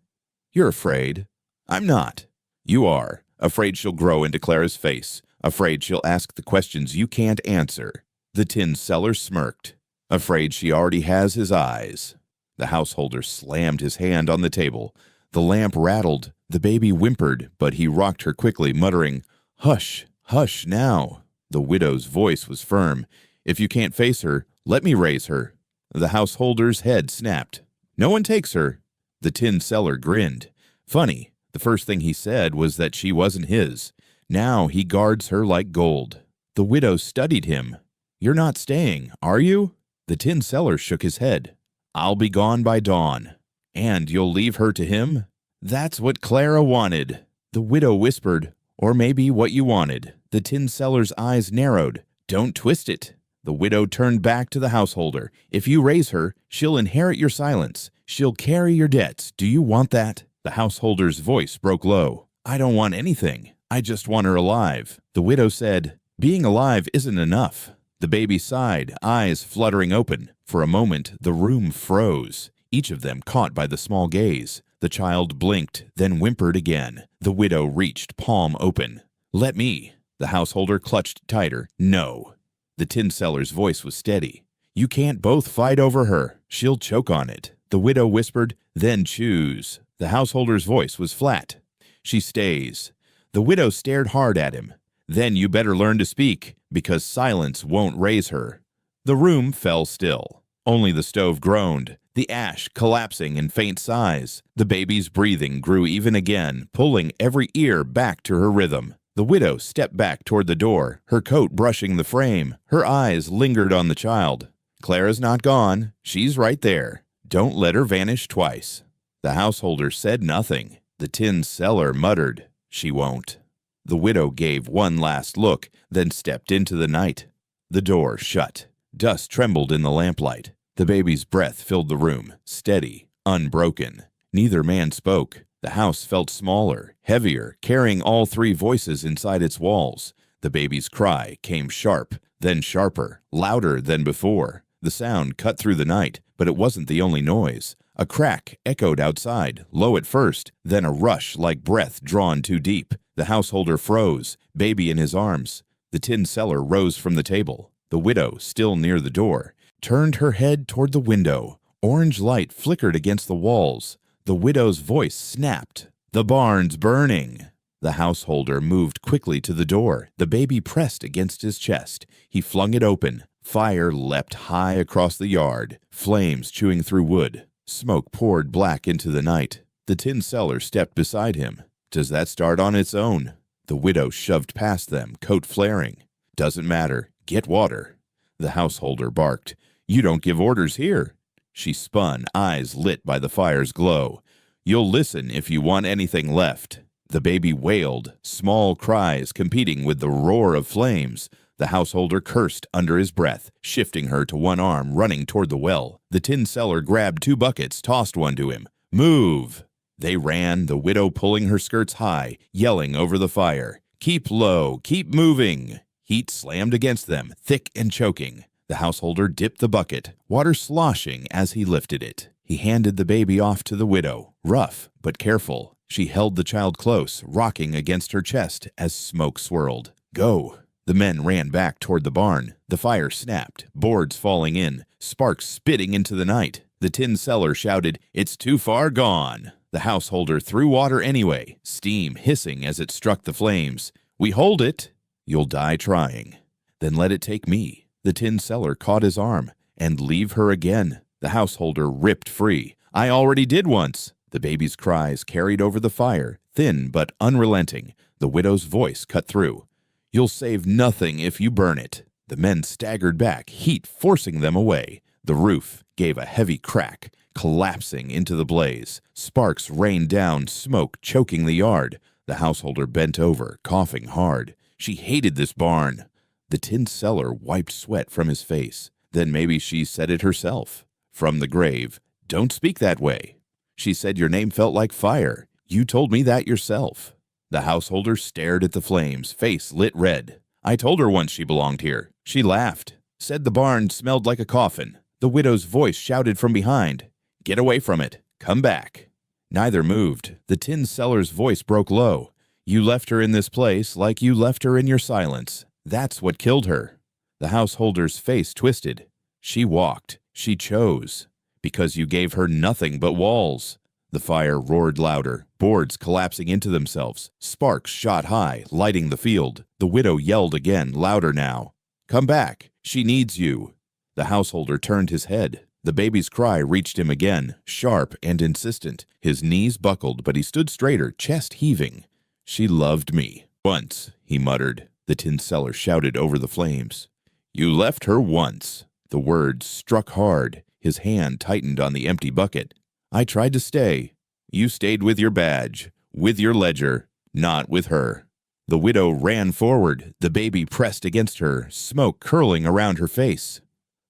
You're afraid. I'm not. You are. Afraid she'll grow into Clara's face. Afraid she'll ask the questions you can't answer. The tin seller smirked. Afraid she already has his eyes. The householder slammed his hand on the table. The lamp rattled. The baby whimpered, but he rocked her quickly, muttering, Hush, hush now. The widow's voice was firm. If you can't face her, let me raise her. The householder's head snapped. No one takes her. The tin seller grinned. Funny, the first thing he said was that she wasn't his. Now he guards her like gold. The widow studied him. You're not staying, are you? The tin seller shook his head. I'll be gone by dawn. And you'll leave her to him? That's what Clara wanted. The widow whispered, or maybe what you wanted. The tin seller's eyes narrowed. Don't twist it. The widow turned back to the householder. If you raise her, she'll inherit your silence. She'll carry your debts. Do you want that? The householder's voice broke low. I don't want anything. I just want her alive. The widow said, Being alive isn't enough. The baby sighed, eyes fluttering open. For a moment, the room froze, each of them caught by the small gaze. The child blinked, then whimpered again. The widow reached, palm open. Let me. The householder clutched tighter. No. The tin seller's voice was steady. "You can't both fight over her. She'll choke on it." The widow whispered, "Then choose." The householder's voice was flat. "She stays." The widow stared hard at him. "Then you better learn to speak, because silence won't raise her." The room fell still. Only the stove groaned, the ash collapsing in faint sighs. The baby's breathing grew even again, pulling every ear back to her rhythm. The widow stepped back toward the door, her coat brushing the frame. Her eyes lingered on the child. "Clara's not gone. She's right there. Don't let her vanish twice." The householder said nothing. The tin seller muttered, "She won't." The widow gave one last look, then stepped into the night. The door shut. Dust trembled in the lamplight. The baby's breath filled the room, steady, unbroken. Neither man spoke. The house felt smaller, heavier, carrying all three voices inside its walls. The baby's cry came sharp, then sharper, louder than before. The sound cut through the night, but it wasn't the only noise. A crack echoed outside, low at first, then a rush like breath drawn too deep. The householder froze, baby in his arms. The tin seller rose from the table. The widow, still near the door, turned her head toward the window. Orange light flickered against the walls. The widow's voice snapped. "The barn's burning." The householder moved quickly to the door. The baby pressed against his chest. He flung it open. Fire leapt high across the yard, flames chewing through wood. Smoke poured black into the night. The tin seller stepped beside him. "Does that start on its own?" The widow shoved past them, coat flaring. "Doesn't matter. Get water." The householder barked. "You don't give orders here." She spun, eyes lit by the fire's glow. "You'll listen if you want anything left." The baby wailed, small cries competing with the roar of flames. The householder cursed under his breath, shifting her to one arm, running toward the well. The tin seller grabbed 2 buckets, tossed one to him. "Move!" They ran, the widow pulling her skirts high, yelling over the fire. "Keep low, keep moving!" Heat slammed against them, thick and choking. The householder dipped the bucket, water sloshing as he lifted it. He handed the baby off to the widow, rough but careful. She held the child close, rocking against her chest as smoke swirled. "Go!" The men ran back toward the barn. The fire snapped, boards falling in, sparks spitting into the night. The tin seller shouted, "It's too far gone." The householder threw water anyway, steam hissing as it struck the flames. "We hold it." "You'll die trying." "Then let it take me." The tin seller caught his arm. "And leave her again." The householder ripped free. "I already did once." The baby's cries carried over the fire, thin but unrelenting. The widow's voice cut through. "You'll save nothing if you burn it." The men staggered back, heat forcing them away. The roof gave a heavy crack, collapsing into the blaze. Sparks rained down, smoke choking the yard. The householder bent over, coughing hard. She hated this barn. The tin seller wiped sweat from his face. Then maybe she said it herself. From the grave, "Don't speak that way." She said your name felt like fire. You told me that yourself. The householder stared at the flames, face lit red. "I told her once she belonged here. She laughed. Said the barn smelled like a coffin." The widow's voice shouted from behind, "Get away from it. Come back." Neither moved. The tin seller's voice broke low. "You left her in this place like you left her in your silence. That's what killed her." The householder's face twisted. "She walked. She chose. Because you gave her nothing but walls." The fire roared louder, boards collapsing into themselves. Sparks shot high, lighting the field. The widow yelled again, louder now. "Come back. She needs you." The householder turned his head. The baby's cry reached him again, sharp and insistent. His knees buckled, but he stood straighter, chest heaving. "She loved me. Once," he muttered. The tin seller shouted over the flames. "You left her once." The words struck hard. His hand tightened on the empty bucket. "I tried to stay. You stayed with your badge, with your ledger, not with her." The widow ran forward, the baby pressed against her, smoke curling around her face.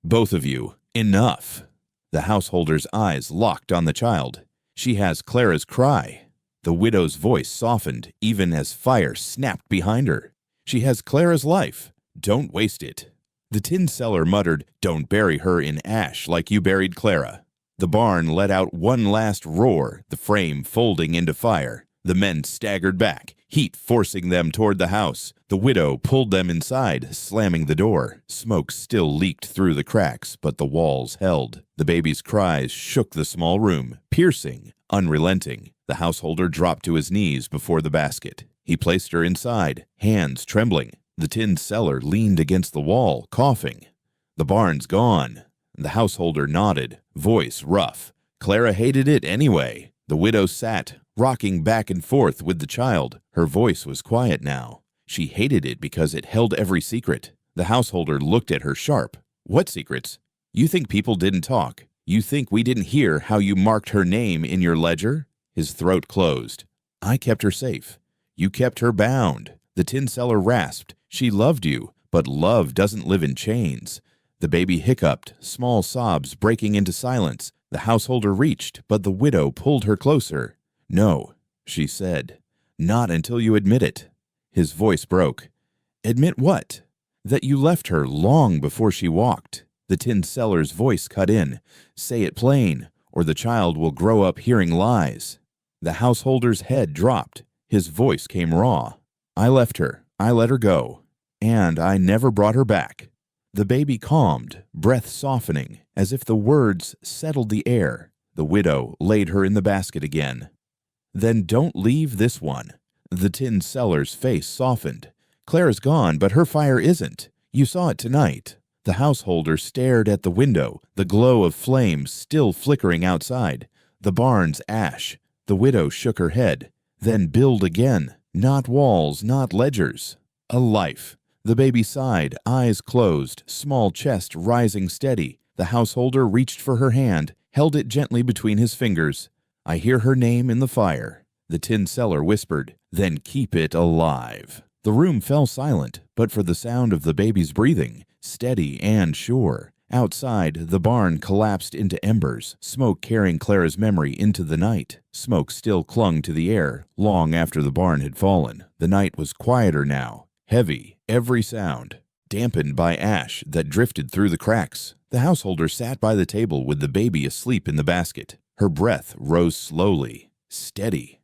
"Both of you, enough." The householder's eyes locked on the child. "She has Clara's cry." The widow's voice softened, even as fire snapped behind her. "She has Clara's life. Don't waste it." The tin seller muttered, "Don't bury her in ash like you buried Clara." The barn let out one last roar, the frame folding into fire. The men staggered back, heat forcing them toward the house. The widow pulled them inside, slamming the door. Smoke still leaked through the cracks, but the walls held. The baby's cries shook the small room, piercing, unrelenting. The householder dropped to his knees before the basket. He placed her inside, hands trembling. The tin seller leaned against the wall, coughing. The barn's gone. The householder nodded, voice rough. Clara hated it anyway. The widow sat, rocking back and forth with the child. Her voice was quiet now. She hated it because it held every secret. The householder looked at her sharp. What secrets? You think people didn't talk? You think we didn't hear how you marked her name in your ledger? His throat closed. I kept her safe. You kept her bound. The tin seller rasped. She loved you, but love doesn't live in chains. The baby hiccuped, small sobs breaking into silence. The householder reached, but the widow pulled her closer. No, she said. Not until you admit it. His voice broke. Admit what? That you left her long before she walked. The tin seller's voice cut in. Say it plain, or the child will grow up hearing lies. The householder's head dropped. His voice came raw. I left her. I let her go. And I never brought her back. The baby calmed, breath softening, as if the words settled the air. The widow laid her in the basket again. Then don't leave this one. The tin seller's face softened. Clara's gone, but her fire isn't. You saw it tonight. The householder stared at the window, the glow of flames still flickering outside. The barn's ash. The widow shook her head. Then billed again. Not walls, not ledgers. A life. The baby sighed, eyes closed, small chest rising steady. The householder reached for her hand, held it gently between his fingers. I hear her name in the fire. The tin seller whispered, then keep it alive. The room fell silent, but for the sound of the baby's breathing, steady and sure. Outside, the barn collapsed into embers, smoke carrying Clara's memory into the night. Smoke still clung to the air, long after the barn had fallen. The night was quieter now, heavy, every sound, dampened by ash that drifted through the cracks. The householder sat by the table with the baby asleep in the basket. Her breath rose slowly, steady.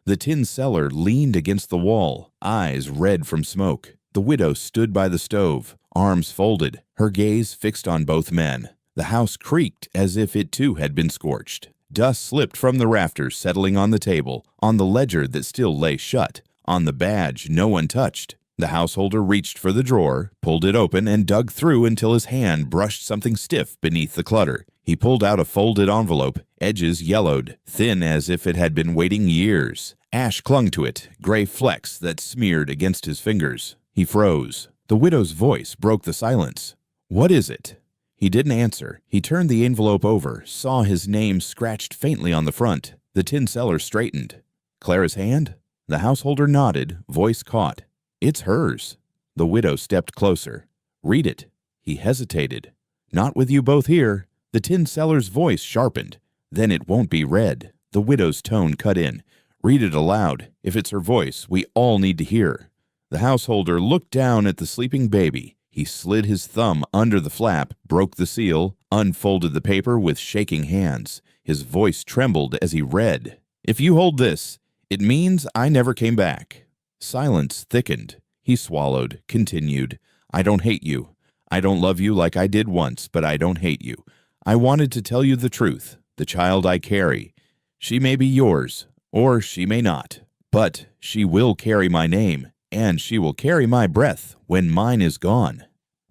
The tin seller leaned against the wall, eyes red from smoke. The widow stood by the stove, arms folded, her gaze fixed on both men. The house creaked as if it too had been scorched. Dust slipped from the rafters, settling on the table, on the ledger that still lay shut, on the badge no one touched. The householder reached for the drawer, pulled it open, and dug through until his hand brushed something stiff beneath the clutter. He pulled out a folded envelope, edges yellowed, thin as if it had been waiting years. Ash clung to it, gray flecks that smeared against his fingers. He froze. The widow's voice broke the silence. What is it? He didn't answer. He turned the envelope over, saw his name scratched faintly on the front. The tin seller straightened. Clara's hand? The householder nodded, voice caught. It's hers. The widow stepped closer. Read it. He hesitated. Not with you both here. The tin seller's voice sharpened. Then it won't be read. The widow's tone cut in. Read it aloud. If it's her voice, we all need to hear. The householder looked down at the sleeping baby. He slid his thumb under the flap, broke the seal, unfolded the paper with shaking hands. His voice trembled as he read. If you hold this, it means I never came back. Silence thickened. He swallowed, continued. I don't hate you. I don't love you like I did once, but I don't hate you. I wanted to tell you the truth, the child I carry. She may be yours, or she may not, but she will carry my name, and she will carry my breath when mine is gone.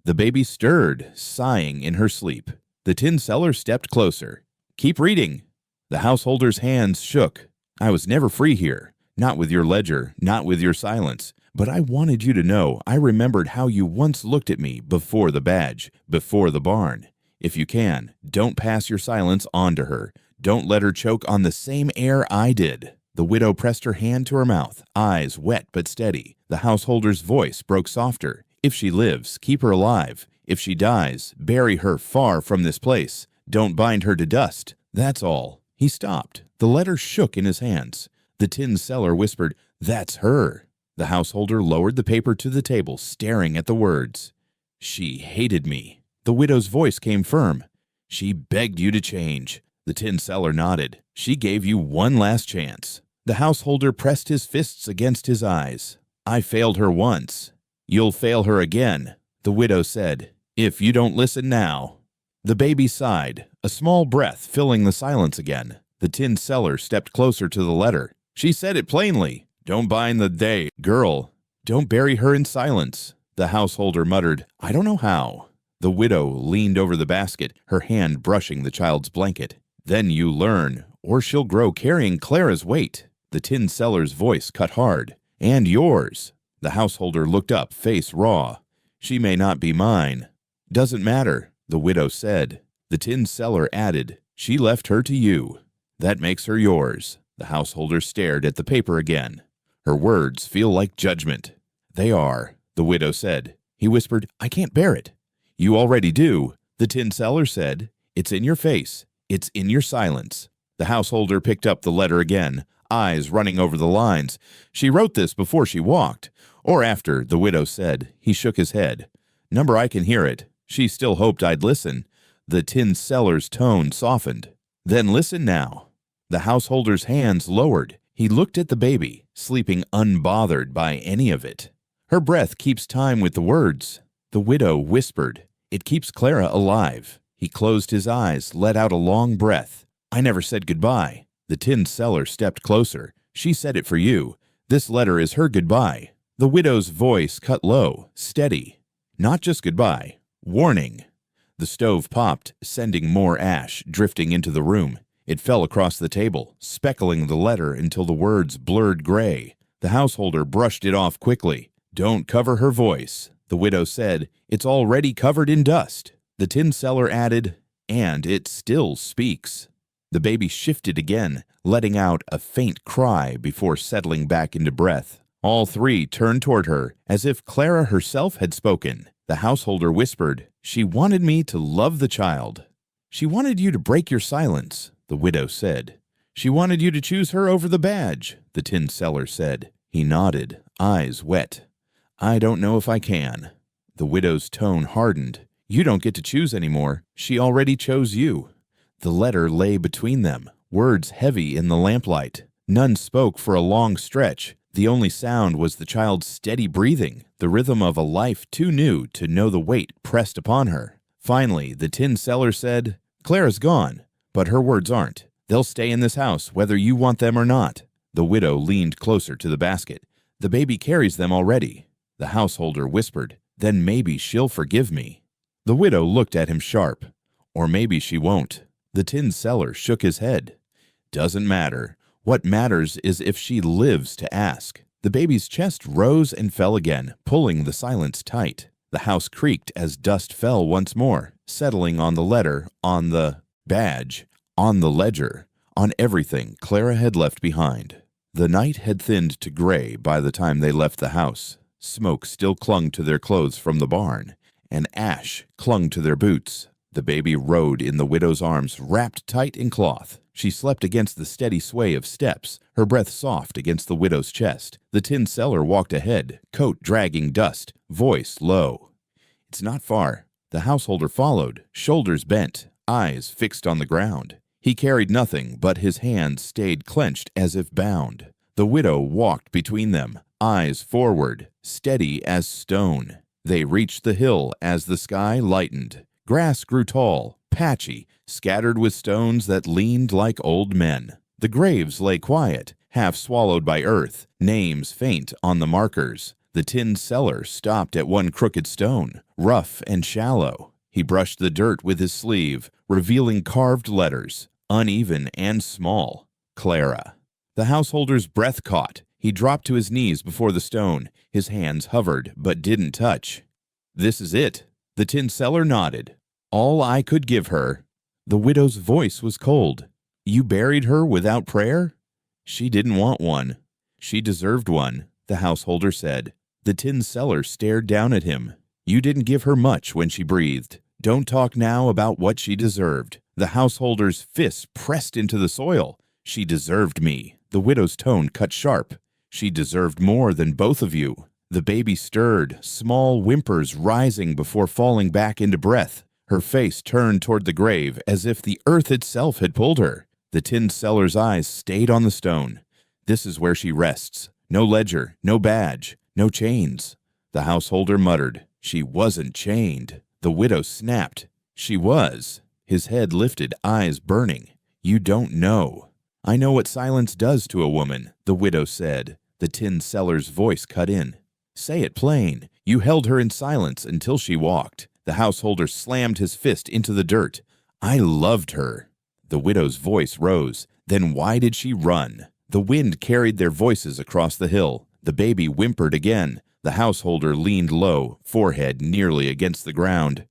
The baby stirred, sighing in her sleep. The tin seller stepped closer. Keep reading. The householder's hands shook. I was never free here, not with your ledger, not with your silence. But I wanted you to know I remembered how you once looked at me before the badge, before the barn. If you can, don't pass your silence on to her. Don't let her choke on the same air I did. The widow pressed her hand to her mouth, eyes wet but steady. The householder's voice broke softer. If she lives, keep her alive. If she dies, bury her far from this place. Don't bind her to dust. That's all. He stopped. The letter shook in his hands. The tin seller whispered, That's her. The householder lowered the paper to the table, staring at the words. She hated me. The widow's voice came firm. She begged you to change. The tin seller nodded. She gave you one last chance. The householder pressed his fists against his eyes. I failed her once. You'll fail her again, the widow said, if you don't listen now. The baby sighed, a small breath filling the silence again. The tin seller stepped closer to the letter. She said it plainly. Don't bind the day, girl. Don't bury her in silence. The householder muttered, I don't know how. The widow leaned over the basket, her hand brushing the child's blanket. Then you learn, or she'll grow carrying Clara's weight. The tin seller's voice cut hard. And yours. The householder looked up, face raw. She may not be mine. Doesn't matter, the widow said. The tin seller added, she left her to you. That makes her yours. The householder stared at the paper again. Her words feel like judgment. They are, the widow said. He whispered, I can't bear it. You already do, the tin seller said. It's in your face. It's in your silence. The householder picked up the letter again, eyes running over the lines. She wrote this before she walked. Or after, the widow said. He shook his head. Number, I can hear it. She still hoped I'd listen. The tin seller's tone softened. Then listen now. The householder's hands lowered. He looked at the baby, sleeping unbothered by any of it. Her breath keeps time with the words. The widow whispered, it keeps Clara alive. He closed his eyes, let out a long breath. I never said goodbye. The tin seller stepped closer. She said it for you. This letter is her goodbye. The widow's voice cut low, steady. Not just goodbye. Warning. The stove popped, sending more ash drifting into the room. It fell across the table, speckling the letter until the words blurred gray. The householder brushed it off quickly. Don't cover her voice. The widow said, it's already covered in dust. The tin seller added, and it still speaks. The baby shifted again, letting out a faint cry before settling back into breath. All three turned toward her, as if Clara herself had spoken. The householder whispered, she wanted me to love the child. She wanted you to break your silence, the widow said. She wanted you to choose her over the badge, the tin seller said. He nodded, eyes wet. I don't know if I can. The widow's tone hardened. You don't get to choose anymore. She already chose you. The letter lay between them, words heavy in the lamplight. None spoke for a long stretch. The only sound was the child's steady breathing, the rhythm of a life too new to know the weight pressed upon her. Finally, the tin seller said, Clara's gone, but her words aren't. They'll stay in this house whether you want them or not. The widow leaned closer to the basket. The baby carries them already. The householder whispered, then maybe she'll forgive me. The widow looked at him sharp. Or maybe she won't. The tin seller shook his head. Doesn't matter. What matters is if she lives to ask. The baby's chest rose and fell again, pulling the silence tight. The house creaked as dust fell once more, settling on the letter, on the badge, on the ledger, on everything Clara had left behind. The night had thinned to gray by the time they left the house. Smoke still clung to their clothes from the barn, and ash clung to their boots. The baby rode in the widow's arms, wrapped tight in cloth. She slept against the steady sway of steps, her breath soft against the widow's chest. The tin seller walked ahead, coat dragging dust, voice low. It's not far. The householder followed, shoulders bent, eyes fixed on the ground. He carried nothing, but his hands stayed clenched as if bound. The widow walked between them, eyes forward, steady as stone. They reached the hill as the sky lightened. Grass grew tall, patchy, scattered with stones that leaned like old men. The graves lay quiet, half swallowed by earth, names faint on the markers. The tin seller stopped at one crooked stone, rough and shallow. He brushed the dirt with his sleeve, revealing carved letters, uneven and small. Clara. The householder's breath caught. He dropped to his knees before the stone. His hands hovered, but didn't touch. This is it. The tin seller nodded. All I could give her. The widow's voice was cold. You buried her without prayer? She didn't want one. She deserved one, the householder said. The tin seller stared down at him. You didn't give her much when she breathed. Don't talk now about what she deserved. The householder's fists pressed into the soil. She deserved me. The widow's tone cut sharp. She deserved more than both of you. The baby stirred, small whimpers rising before falling back into breath. Her face turned toward the grave as if the earth itself had pulled her. The tin seller's eyes stayed on the stone. This is where she rests. No ledger, no badge, no chains. The householder muttered. She wasn't chained. The widow snapped. She was. His head lifted, eyes burning. You don't know. I know what silence does to a woman, the widow said. The tin seller's voice cut in. Say it plain. You held her in silence until she walked. The householder slammed his fist into the dirt. I loved her. The widow's voice rose. Then why did she run? The wind carried their voices across the hill. The baby whimpered again. The householder leaned low, forehead nearly against the ground.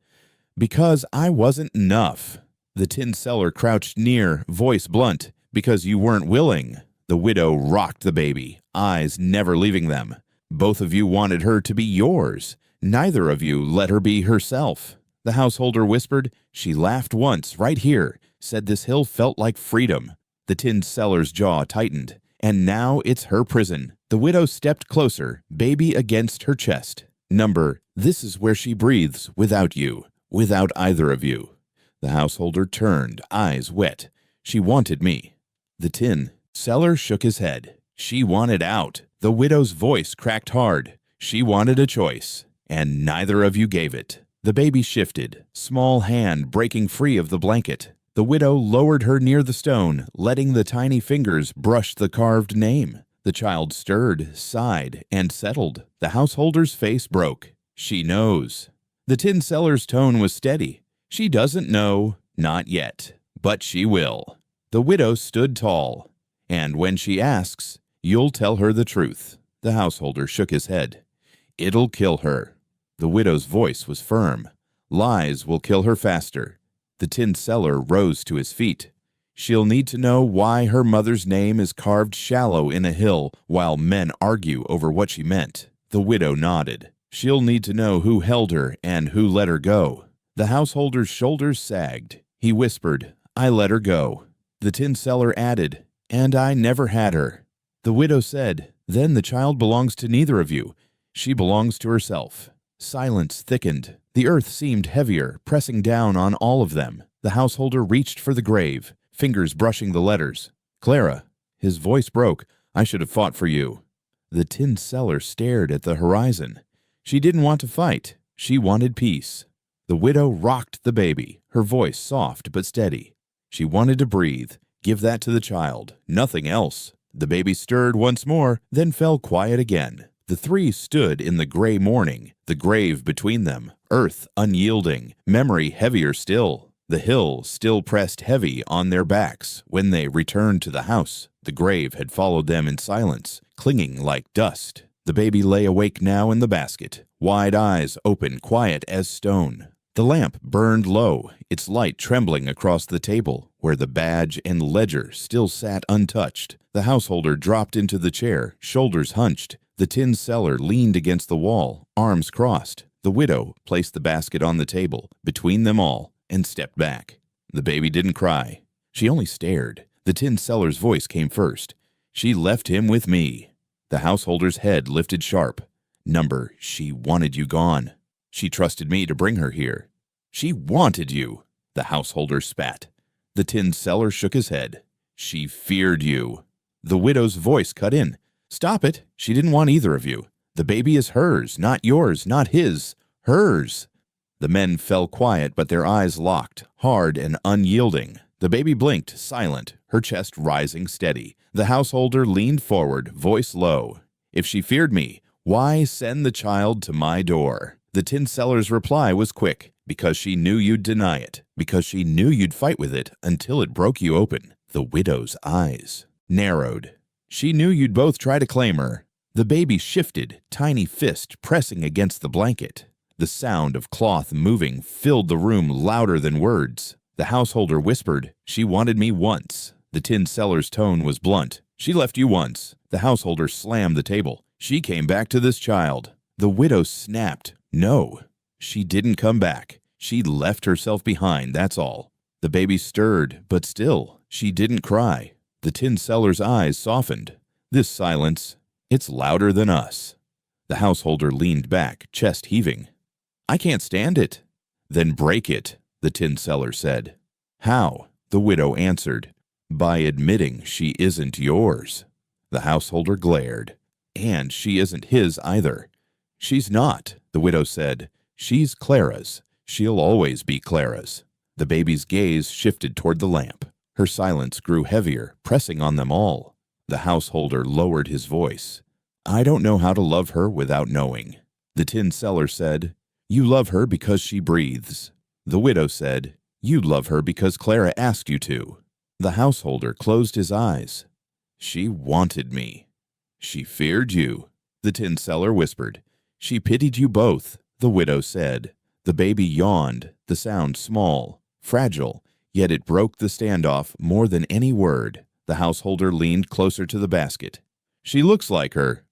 Because I wasn't enough. The tin seller crouched near, voice blunt. Because you weren't willing. The widow rocked the baby, eyes never leaving them. Both of you wanted her to be yours. Neither of you let her be herself. The householder whispered. She laughed once, right here, said this hill felt like freedom. The tin seller's jaw tightened. And now it's her prison. The widow stepped closer, baby against her chest. Number, this is where she breathes, without you, without either of you. The householder turned, eyes wet. She wanted me. The tin seller shook his head. She wanted out. The widow's voice cracked hard. She wanted a choice, and neither of you gave it. The baby shifted, small hand breaking free of the blanket. The widow lowered her near the stone, letting the tiny fingers brush the carved name. The child stirred, sighed, and settled. The householder's face broke. She knows. The tin seller's tone was steady. She doesn't know, not yet, but she will. The widow stood tall. And when she asks, you'll tell her the truth. The householder shook his head. It'll kill her. The widow's voice was firm. Lies will kill her faster. The tin seller rose to his feet. She'll need to know why her mother's name is carved shallow in a hill while men argue over what she meant. The widow nodded. She'll need to know who held her and who let her go. The householder's shoulders sagged. He whispered, I let her go. The tin seller added, and I never had her. The widow said, then the child belongs to neither of you. She belongs to herself. Silence thickened. The earth seemed heavier, pressing down on all of them. The householder reached for the grave, fingers brushing the letters. Clara. His voice broke. I should have fought for you. The tin seller stared at the horizon. She didn't want to fight. She wanted peace. The widow rocked the baby, her voice soft but steady. She wanted to breathe. Give that to the child. Nothing else. The baby stirred once more, then fell quiet again. The three stood in the gray morning, the grave between them, earth unyielding, memory heavier still. The hill still pressed heavy on their backs when they returned to the house. The grave had followed them in silence, clinging like dust. The baby lay awake now in the basket, wide eyes open, quiet as stone. The lamp burned low, its light trembling across the table, where the badge and ledger still sat untouched. The householder dropped into the chair, shoulders hunched. The tin seller leaned against the wall, arms crossed. The widow placed the basket on the table, between them all, and stepped back. The baby didn't cry. She only stared. The tin seller's voice came first. She left him with me. The householder's head lifted sharp. Number, she wanted you gone. She trusted me to bring her here. She wanted you. The householder spat. The tin seller shook his head. She feared you. The widow's voice cut in. Stop it. She didn't want either of you. The baby is hers, not yours, not his. Hers. The men fell quiet, but their eyes locked, hard and unyielding. The baby blinked, silent, her chest rising steady. The householder leaned forward, voice low. If she feared me, why send the child to my door? The tin seller's reply was quick. Because she knew you'd deny it. Because she knew you'd fight with it until it broke you open. The widow's eyes narrowed. She knew you'd both try to claim her. The baby shifted, tiny fist pressing against the blanket. The sound of cloth moving filled the room louder than words. The householder whispered, she wanted me once. The tin seller's tone was blunt. She left you once. The householder slammed the table. She came back to this child. The widow snapped, no. She didn't come back. She left herself behind, that's all. The baby stirred, but still, she didn't cry. The tin seller's eyes softened. This silence, it's louder than us. The householder leaned back, chest heaving. I can't stand it. Then break it, the tin seller said. How? The widow answered. By admitting she isn't yours. The householder glared. And she isn't his either. "She's not," the widow said. "She's Clara's. She'll always be Clara's." The baby's gaze shifted toward the lamp. Her silence grew heavier, pressing on them all. The householder lowered his voice. "I don't know how to love her without knowing." The tin seller said, "You love her because she breathes." The widow said, "You love her because Clara asked you to." The householder closed his eyes. "She wanted me." "She feared you," the tin seller whispered. "She pitied you both," the widow said. The baby yawned, the sound small, fragile, yet it broke the standoff more than any word. The householder leaned closer to the basket. "She looks like her."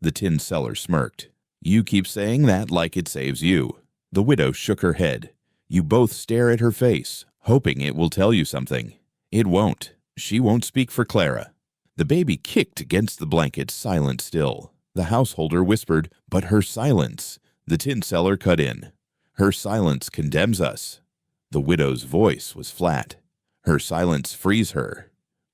The tin seller smirked. "You keep saying that like it saves you." The widow shook her head. You both stare at her face, hoping it will tell you something. It won't. She won't speak for Clara. The baby kicked against the blanket, silent still. The householder whispered, "But her silence." The tin seller cut in. "Her silence condemns us." The widow's voice was flat. "Her silence frees her."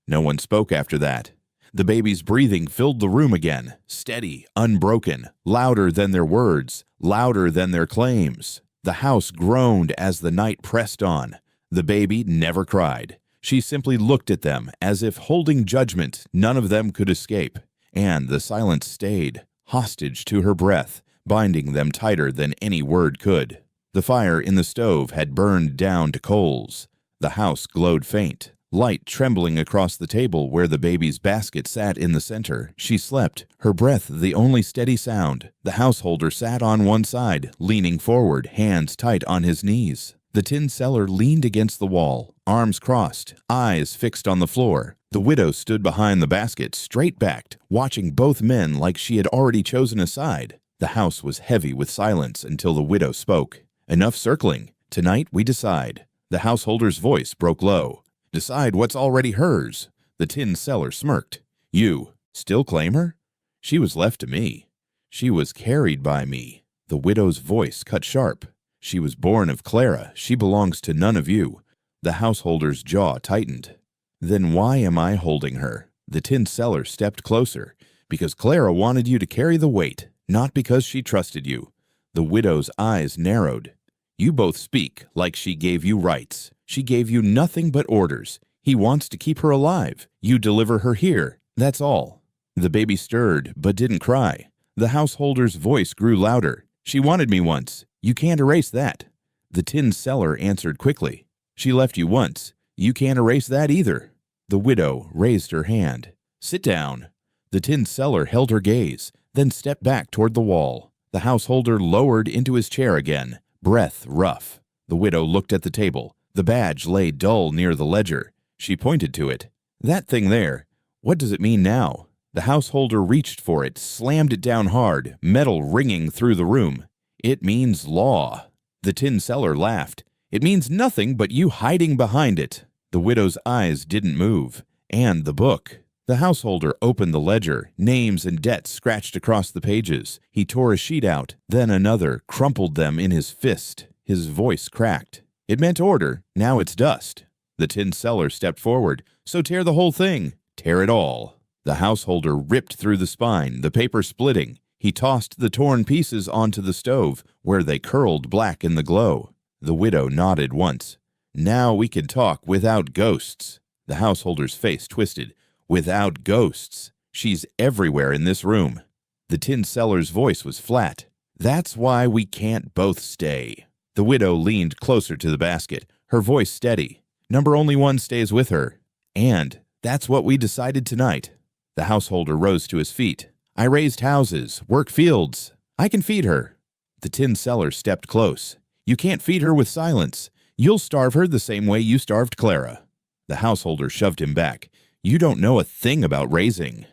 No one spoke after that. The baby's breathing filled the room again, steady, unbroken, louder than their words, louder than their claims. The house groaned as the night pressed on. The baby never cried. She simply looked at them as if holding judgment none of them could escape. And the silence stayed, hostage to her breath, binding them tighter than any word could. The fire in the stove had burned down to coals. The house glowed faint, light trembling across the table where the baby's basket sat in the center. She slept, her breath the only steady sound. The householder sat on one side, leaning forward, hands tight on his knees. The tin seller leaned against the wall, arms crossed, eyes fixed on the floor. The widow stood behind the basket, straight-backed, watching both men like she had already chosen a side. The house was heavy with silence until the widow spoke. "Enough circling. Tonight we decide." The householder's voice broke low. "Decide what's already hers." The tin seller smirked. "You still claim her?" "She was left to me. She was carried by me." The widow's voice cut sharp. "She was born of Clara. She belongs to none of you." The householder's jaw tightened. "Then why am I holding her?" The tin seller stepped closer. "Because Clara wanted you to carry the weight, not because she trusted you." The widow's eyes narrowed. "You both speak like she gave you rights. She gave you nothing but orders. He wants to keep her alive. You deliver her here. That's all." The baby stirred, but didn't cry. The householder's voice grew louder. "She wanted me once. You can't erase that." The tin seller answered quickly. "She left you once. You can't erase that either." The widow raised her hand. "Sit down." The tin seller held her gaze, then stepped back toward the wall. The householder lowered into his chair again, breath rough. The widow looked at the table. The badge lay dull near the ledger. She pointed to it. "That thing there, what does it mean now?" The householder reached for it, slammed it down hard, metal ringing through the room. "It means law." The tin seller laughed. "It means nothing but you hiding behind it." The widow's eyes didn't move. "And the book." The householder opened the ledger, names and debts scratched across the pages. He tore a sheet out, then another, crumpled them in his fist. His voice cracked. "It meant order, now it's dust." The tin seller stepped forward. "So tear the whole thing." "Tear it all." The householder ripped through the spine, the paper splitting. He tossed the torn pieces onto the stove, where they curled black in the glow. The widow nodded once. "Now we can talk without ghosts." The householder's face twisted. "Without ghosts. She's everywhere in this room." The tin seller's voice was flat. "That's why we can't both stay." The widow leaned closer to the basket, her voice steady. "Number only one stays with her. And that's what we decided tonight." The householder rose to his feet. "I raised houses, work fields. I can feed her." The tin seller stepped close. "You can't feed her with silence. You'll starve her the same way you starved Clara." The householder shoved him back. "You don't know a thing about raising."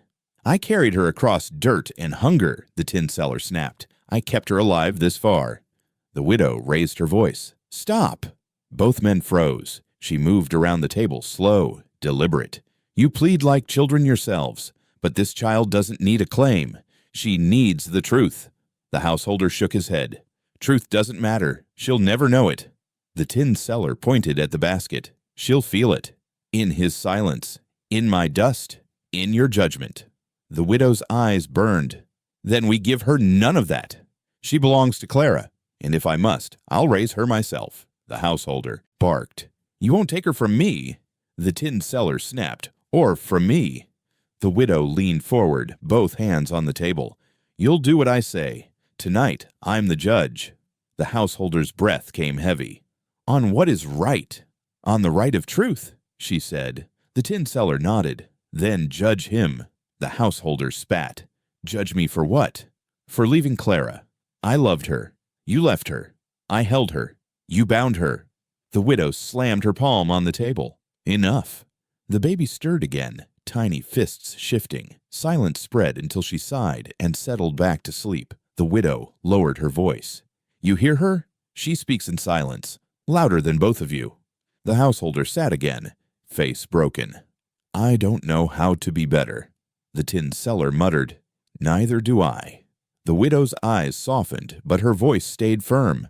"I carried her across dirt and hunger," the tin seller snapped. "I kept her alive this far." The widow raised her voice. "Stop." Both men froze. She moved around the table, slow, deliberate. "You plead like children yourselves, but this child doesn't need a claim. She needs the truth." The householder shook his head. "Truth doesn't matter. She'll never know it." The tin seller pointed at the basket. "She'll feel it. In his silence. In my dust. In your judgment." The widow's eyes burned. "Then we give her none of that." She belongs to Clara, and if I must, I'll raise her myself." The householder barked. "You won't take her from me," the tin seller snapped, "or from me." The widow leaned forward, both hands on the table. "You'll do what I say. Tonight, I'm the judge." The householder's breath came heavy. "On what is right?" "On the right of truth," she said. The tin seller nodded. "Then judge him." The householder spat. "Judge me for what?" "For leaving Clara. I loved her. You left her. I held her. You bound her." The widow slammed her palm on the table. "Enough." The baby stirred again, tiny fists shifting. Silence spread until she sighed and settled back to sleep. The widow lowered her voice. "You hear her? She speaks in silence, louder than both of you." The householder sat again, face broken. "I don't know how to be better." The tin seller muttered, "Neither do I." The widow's eyes softened, but her voice stayed firm.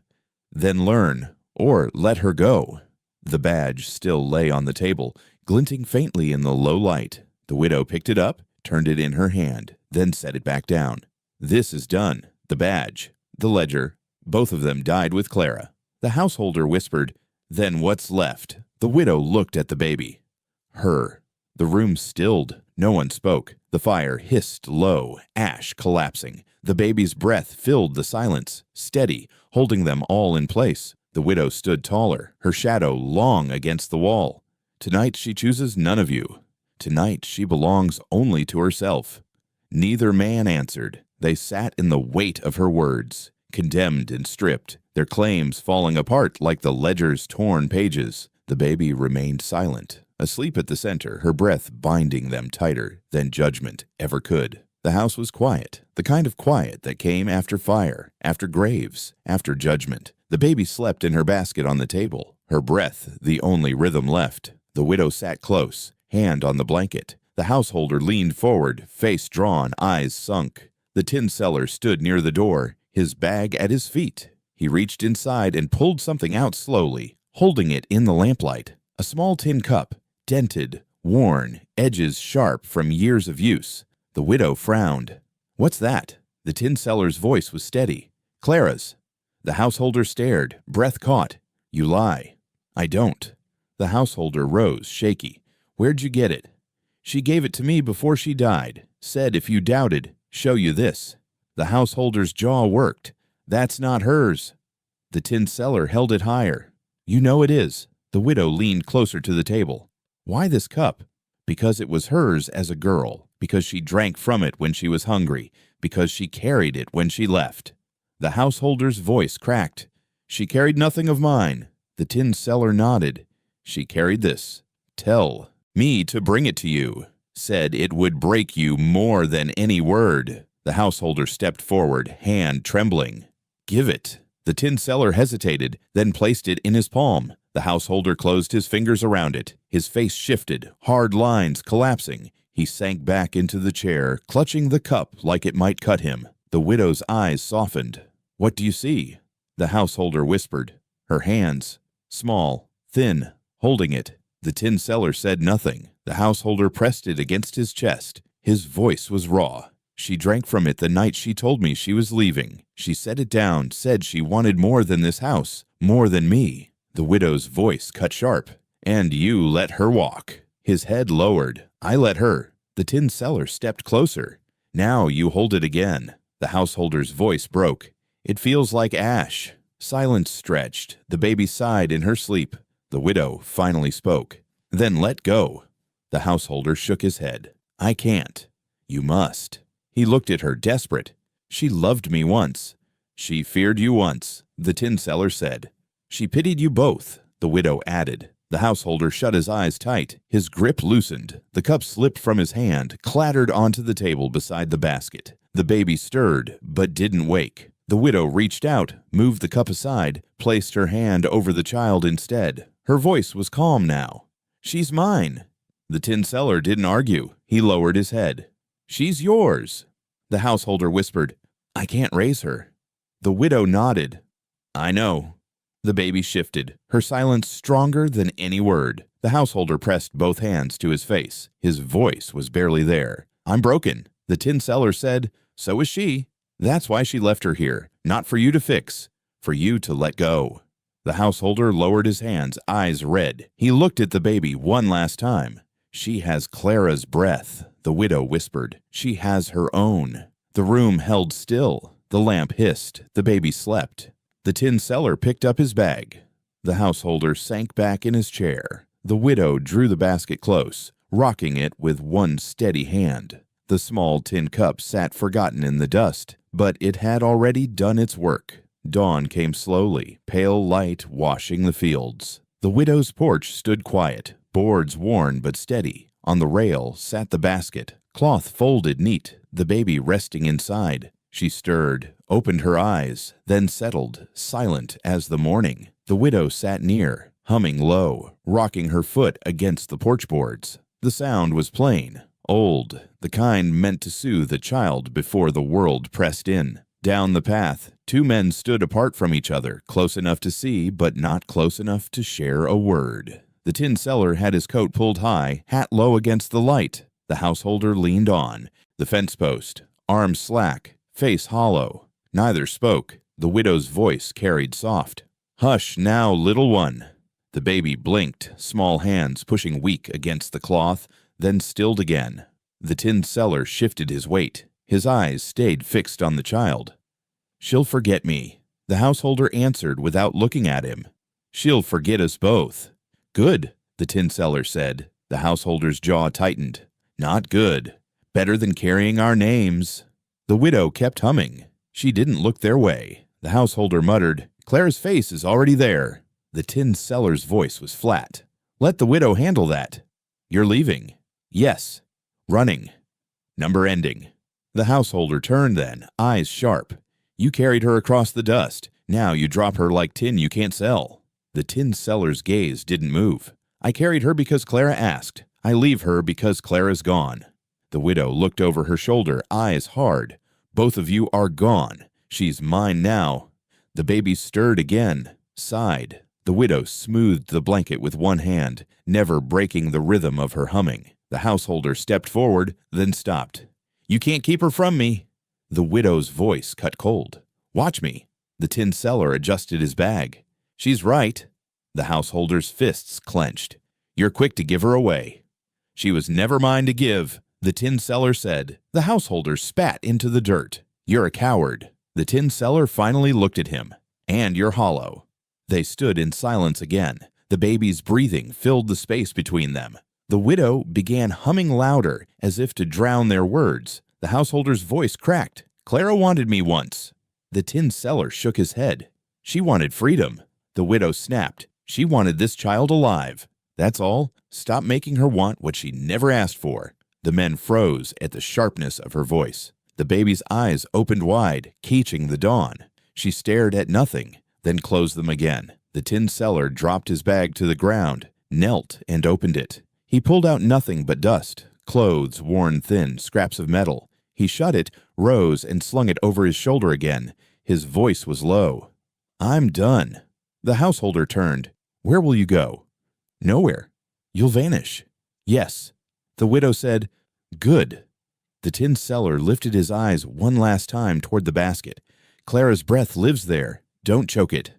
"Then learn, or let her go." The badge still lay on the table, glinting faintly in the low light. The widow picked it up, turned it in her hand, then set it back down. "This is done. The badge, the ledger, both of them died with Clara." The householder whispered, "Then what's left?" The widow looked at the baby. Her. The room stilled. No one spoke. The fire hissed low, ash collapsing. The baby's breath filled the silence, steady, holding them all in place. The widow stood taller, her shadow long against the wall. Tonight she chooses none of you. Tonight she belongs only to herself. Neither man answered. They sat in the weight of her words, condemned and stripped, their claims falling apart like the ledger's torn pages. The baby remained silent, asleep at the center, her breath binding them tighter than judgment ever could. The house was quiet, the kind of quiet that came after fire, after graves, after judgment. The baby slept in her basket on the table, her breath the only rhythm left. The widow sat close, hand on the blanket. The householder leaned forward, face drawn, eyes sunk. The tin seller stood near the door, his bag at his feet. He reached inside and pulled something out slowly, holding it in the lamplight. A small tin cup, dented, worn, edges sharp from years of use. The widow frowned. "What's that?" The tin seller's voice was steady. "Clara's." The householder stared, breath caught. "You lie." "I don't." The householder rose, shaky. "Where'd you get it?" "She gave it to me before she died. Said if you doubted, show you this." The householder's jaw worked. "That's not hers." The tin seller held it higher. "You know it is." The widow leaned closer to the table. "Why this cup?" "Because it was hers as a girl, because she drank from it when she was hungry, because she carried it when she left." The householder's voice cracked. "She carried nothing of mine." The tin seller nodded. "She carried this. Tell me to bring it to you. Said it would break you more than any word." The householder stepped forward, hand trembling. "Give it." The tin seller hesitated, then placed it in his palm. The householder closed his fingers around it. His face shifted, hard lines collapsing. He sank back into the chair, clutching the cup like it might cut him. The widow's eyes softened. "What do you see?" The householder whispered. Her hands, small, thin, holding it. The tin seller said nothing. The householder pressed it against his chest. His voice was raw. "She drank from it the night she told me she was leaving. She set it down, said she wanted more than this house, more than me." The widow's voice cut sharp. "And you let her walk." His head lowered. "I let her." The tin seller stepped closer. "Now you hold it again." The householder's voice broke. "It feels like ash." Silence stretched. The baby sighed in her sleep. The widow finally spoke. "Then let go." The householder shook his head. "I can't." "You must." He looked at her, desperate. "She loved me once." "She feared you once," the tin seller said. "She pitied you both," the widow added. The householder shut his eyes tight. His grip loosened. The cup slipped from his hand, clattered onto the table beside the basket. The baby stirred, but didn't wake. The widow reached out, moved the cup aside, placed her hand over the child instead. Her voice was calm now. "She's mine." The tin seller didn't argue. He lowered his head. "She's yours." The householder whispered, "I can't raise her." The widow nodded. "I know." The baby shifted, her silence stronger than any word. The householder pressed both hands to his face. His voice was barely there. "I'm broken." The tin seller said, "So is she." That's why she left her here, not for you to fix, for you to let go. The householder lowered his hands, eyes red. He looked at the baby one last time. She has Clara's breath, the widow whispered. She has her own. The room held still. The lamp hissed. The baby slept. The tin seller picked up his bag. The householder sank back in his chair. The widow drew the basket close, rocking it with one steady hand. The small tin cup sat forgotten in the dust, but it had already done its work. Dawn came slowly, pale light washing the fields. The widow's porch stood quiet, boards worn but steady. On the rail sat the basket, cloth folded neat, the baby resting inside. She stirred, opened her eyes, then settled, silent as the morning. The widow sat near, humming low, rocking her foot against the porch boards. The sound was plain, old, the kind meant to soothe a child before the world pressed in. Down the path, two men stood apart from each other, close enough to see, but not close enough to share a word. The tin seller had his coat pulled high, hat low against the light. The householder leaned on, the fence post, arms slack, face hollow. Neither spoke. The widow's voice carried soft. "Hush now, little one." The baby blinked, small hands pushing weak against the cloth, then stilled again. The tin seller shifted his weight. His eyes stayed fixed on the child. "She'll forget me," the householder answered without looking at him. "She'll forget us both." "Good," the tin seller said. The householder's jaw tightened. "Not good. Better than carrying our names." The widow kept humming. She didn't look their way. The householder muttered, "Clara's face is already there." The tin seller's voice was flat. "Let the widow handle that." "You're leaving?" "Yes." "Running?" "Number ending." The householder turned then, eyes sharp. "You carried her across the dust. Now you drop her like tin you can't sell." The tin seller's gaze didn't move. "I carried her because Clara asked. I leave her because Clara's gone." The widow looked over her shoulder, eyes hard. "Both of you are gone. She's mine now." The baby stirred again, sighed. The widow smoothed the blanket with one hand, never breaking the rhythm of her humming. The householder stepped forward, then stopped. "You can't keep her from me." The widow's voice cut cold. "Watch me." The tin seller adjusted his bag. "She's right." The householder's fists clenched. "You're quick to give her away." "She was never mine to give," the tin seller said. The householder spat into the dirt. "You're a coward." The tin seller finally looked at him. "And you're hollow." They stood in silence again. The baby's breathing filled the space between them. The widow began humming louder, as if to drown their words. The householder's voice cracked. "Clara wanted me once." The tin seller shook his head. "She wanted freedom." The widow snapped. "She wanted this child alive. That's all. Stop making her want what she never asked for." The men froze at the sharpness of her voice. The baby's eyes opened wide, catching the dawn. She stared at nothing, then closed them again. The tin seller dropped his bag to the ground, knelt and opened it. He pulled out nothing but dust, clothes worn thin, scraps of metal. He shut it, rose, and slung it over his shoulder again. His voice was low. "I'm done." The householder turned. "Where will you go?" "Nowhere." "You'll vanish." "Yes." The widow said, "Good." The tin seller lifted his eyes one last time toward the basket. "Clara's breath lives there. Don't choke it."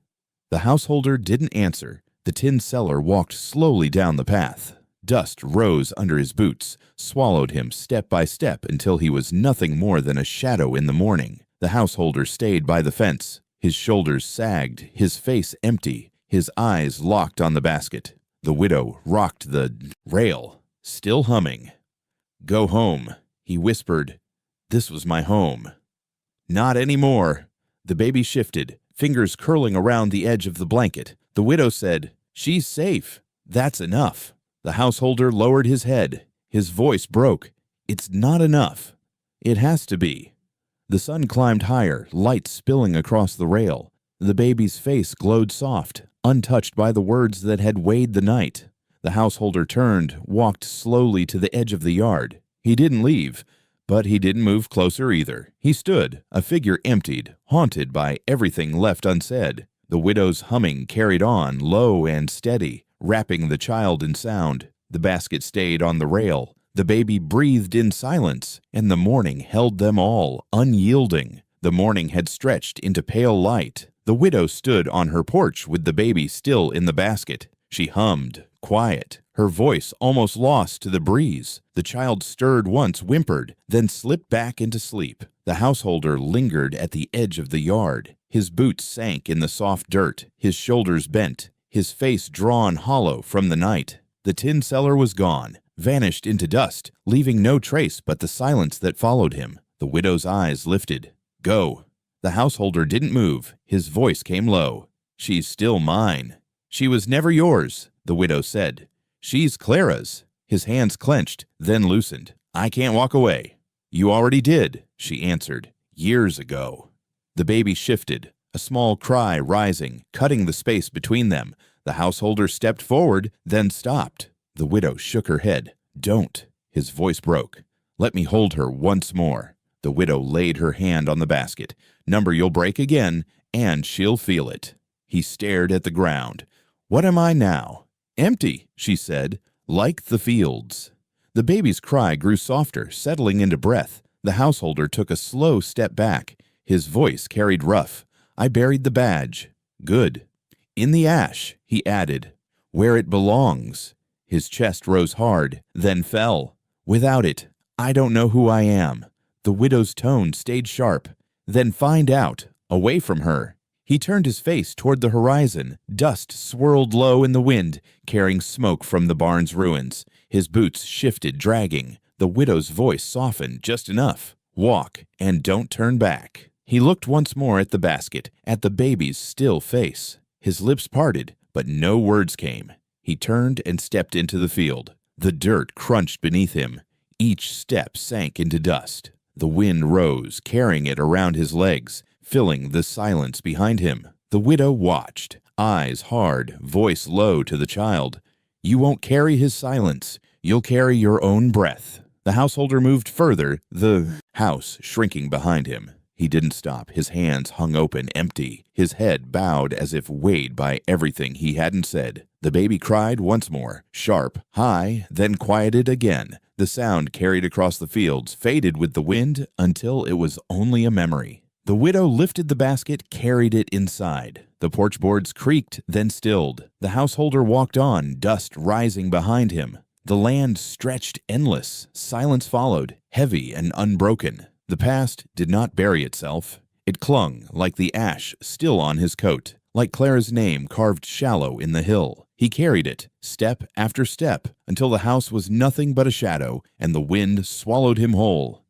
The householder didn't answer. The tin seller walked slowly down the path. Dust rose under his boots, swallowed him step by step until he was nothing more than a shadow in the morning. The householder stayed by the fence. His shoulders sagged, his face empty, his eyes locked on the basket. The widow rocked the rail, still humming. "Go home," he whispered. "This was my home." "Not anymore." The baby shifted, fingers curling around the edge of the blanket. The widow said, "She's safe. That's enough." The householder lowered his head. His voice broke. "It's not enough. It has to be." The sun climbed higher, light spilling across the rail. The baby's face glowed soft, untouched by the words that had weighed the night. The householder turned, walked slowly to the edge of the yard. He didn't leave, but he didn't move closer either. He stood, a figure emptied, haunted by everything left unsaid. The widow's humming carried on, low and steady, wrapping the child in sound. The basket stayed on the rail. The baby breathed in silence, and the morning held them all, unyielding. The morning had stretched into pale light. The widow stood on her porch with the baby still in the basket. She hummed, quiet, her voice almost lost to the breeze. The child stirred once, whimpered, then slipped back into sleep. The householder lingered at the edge of the yard. His boots sank in the soft dirt, his shoulders bent, his face drawn hollow from the night. The tin cellar was gone, vanished into dust, leaving no trace but the silence that followed him. The widow's eyes lifted. "Go." The householder didn't move. His voice came low. "She's still mine." "She was never yours," the widow said. "She's Clara's." His hands clenched, then loosened. "I can't walk away." "You already did," she answered, "years ago." The baby shifted, a small cry rising, cutting the space between them. The householder stepped forward, then stopped. The widow shook her head. "Don't." His voice broke. "Let me hold her once more." The widow laid her hand on the basket. "Number you'll break again, and she'll feel it." He stared at the ground. "What am I now?" "Empty," she said, "like the fields." The baby's cry grew softer, settling into breath. The householder took a slow step back. His voice carried rough. "I buried the badge." "Good." "In the ash," he added, "where it belongs." His chest rose hard, then fell. "Without it, I don't know who I am." The widow's tone stayed sharp. "Then find out, away from her." He turned his face toward the horizon. Dust swirled low in the wind, carrying smoke from the barn's ruins. His boots shifted, dragging. The widow's voice softened just enough. "Walk, and don't turn back." He looked once more at the basket, at the baby's still face. His lips parted, but no words came. He turned and stepped into the field. The dirt crunched beneath him. Each step sank into dust. The wind rose, carrying it around his legs, filling the silence behind him. The widow watched, eyes hard, voice low to the child. "You won't carry his silence. You'll carry your own breath." The householder moved further, the house shrinking behind him. He didn't stop. His hands hung open, empty, his head bowed as if weighed by everything he hadn't said. The baby cried once more, sharp, high, then quieted again. The sound carried across the fields, faded with the wind until it was only a memory. The widow lifted the basket, carried it inside. The porch boards creaked, then stilled. The householder walked on, dust rising behind him. The land stretched endless. Silence followed, heavy and unbroken. The past did not bury itself. It clung like the ash still on his coat, like Clara's name carved shallow in the hill. He carried it, step after step, until the house was nothing but a shadow, and the wind swallowed him whole.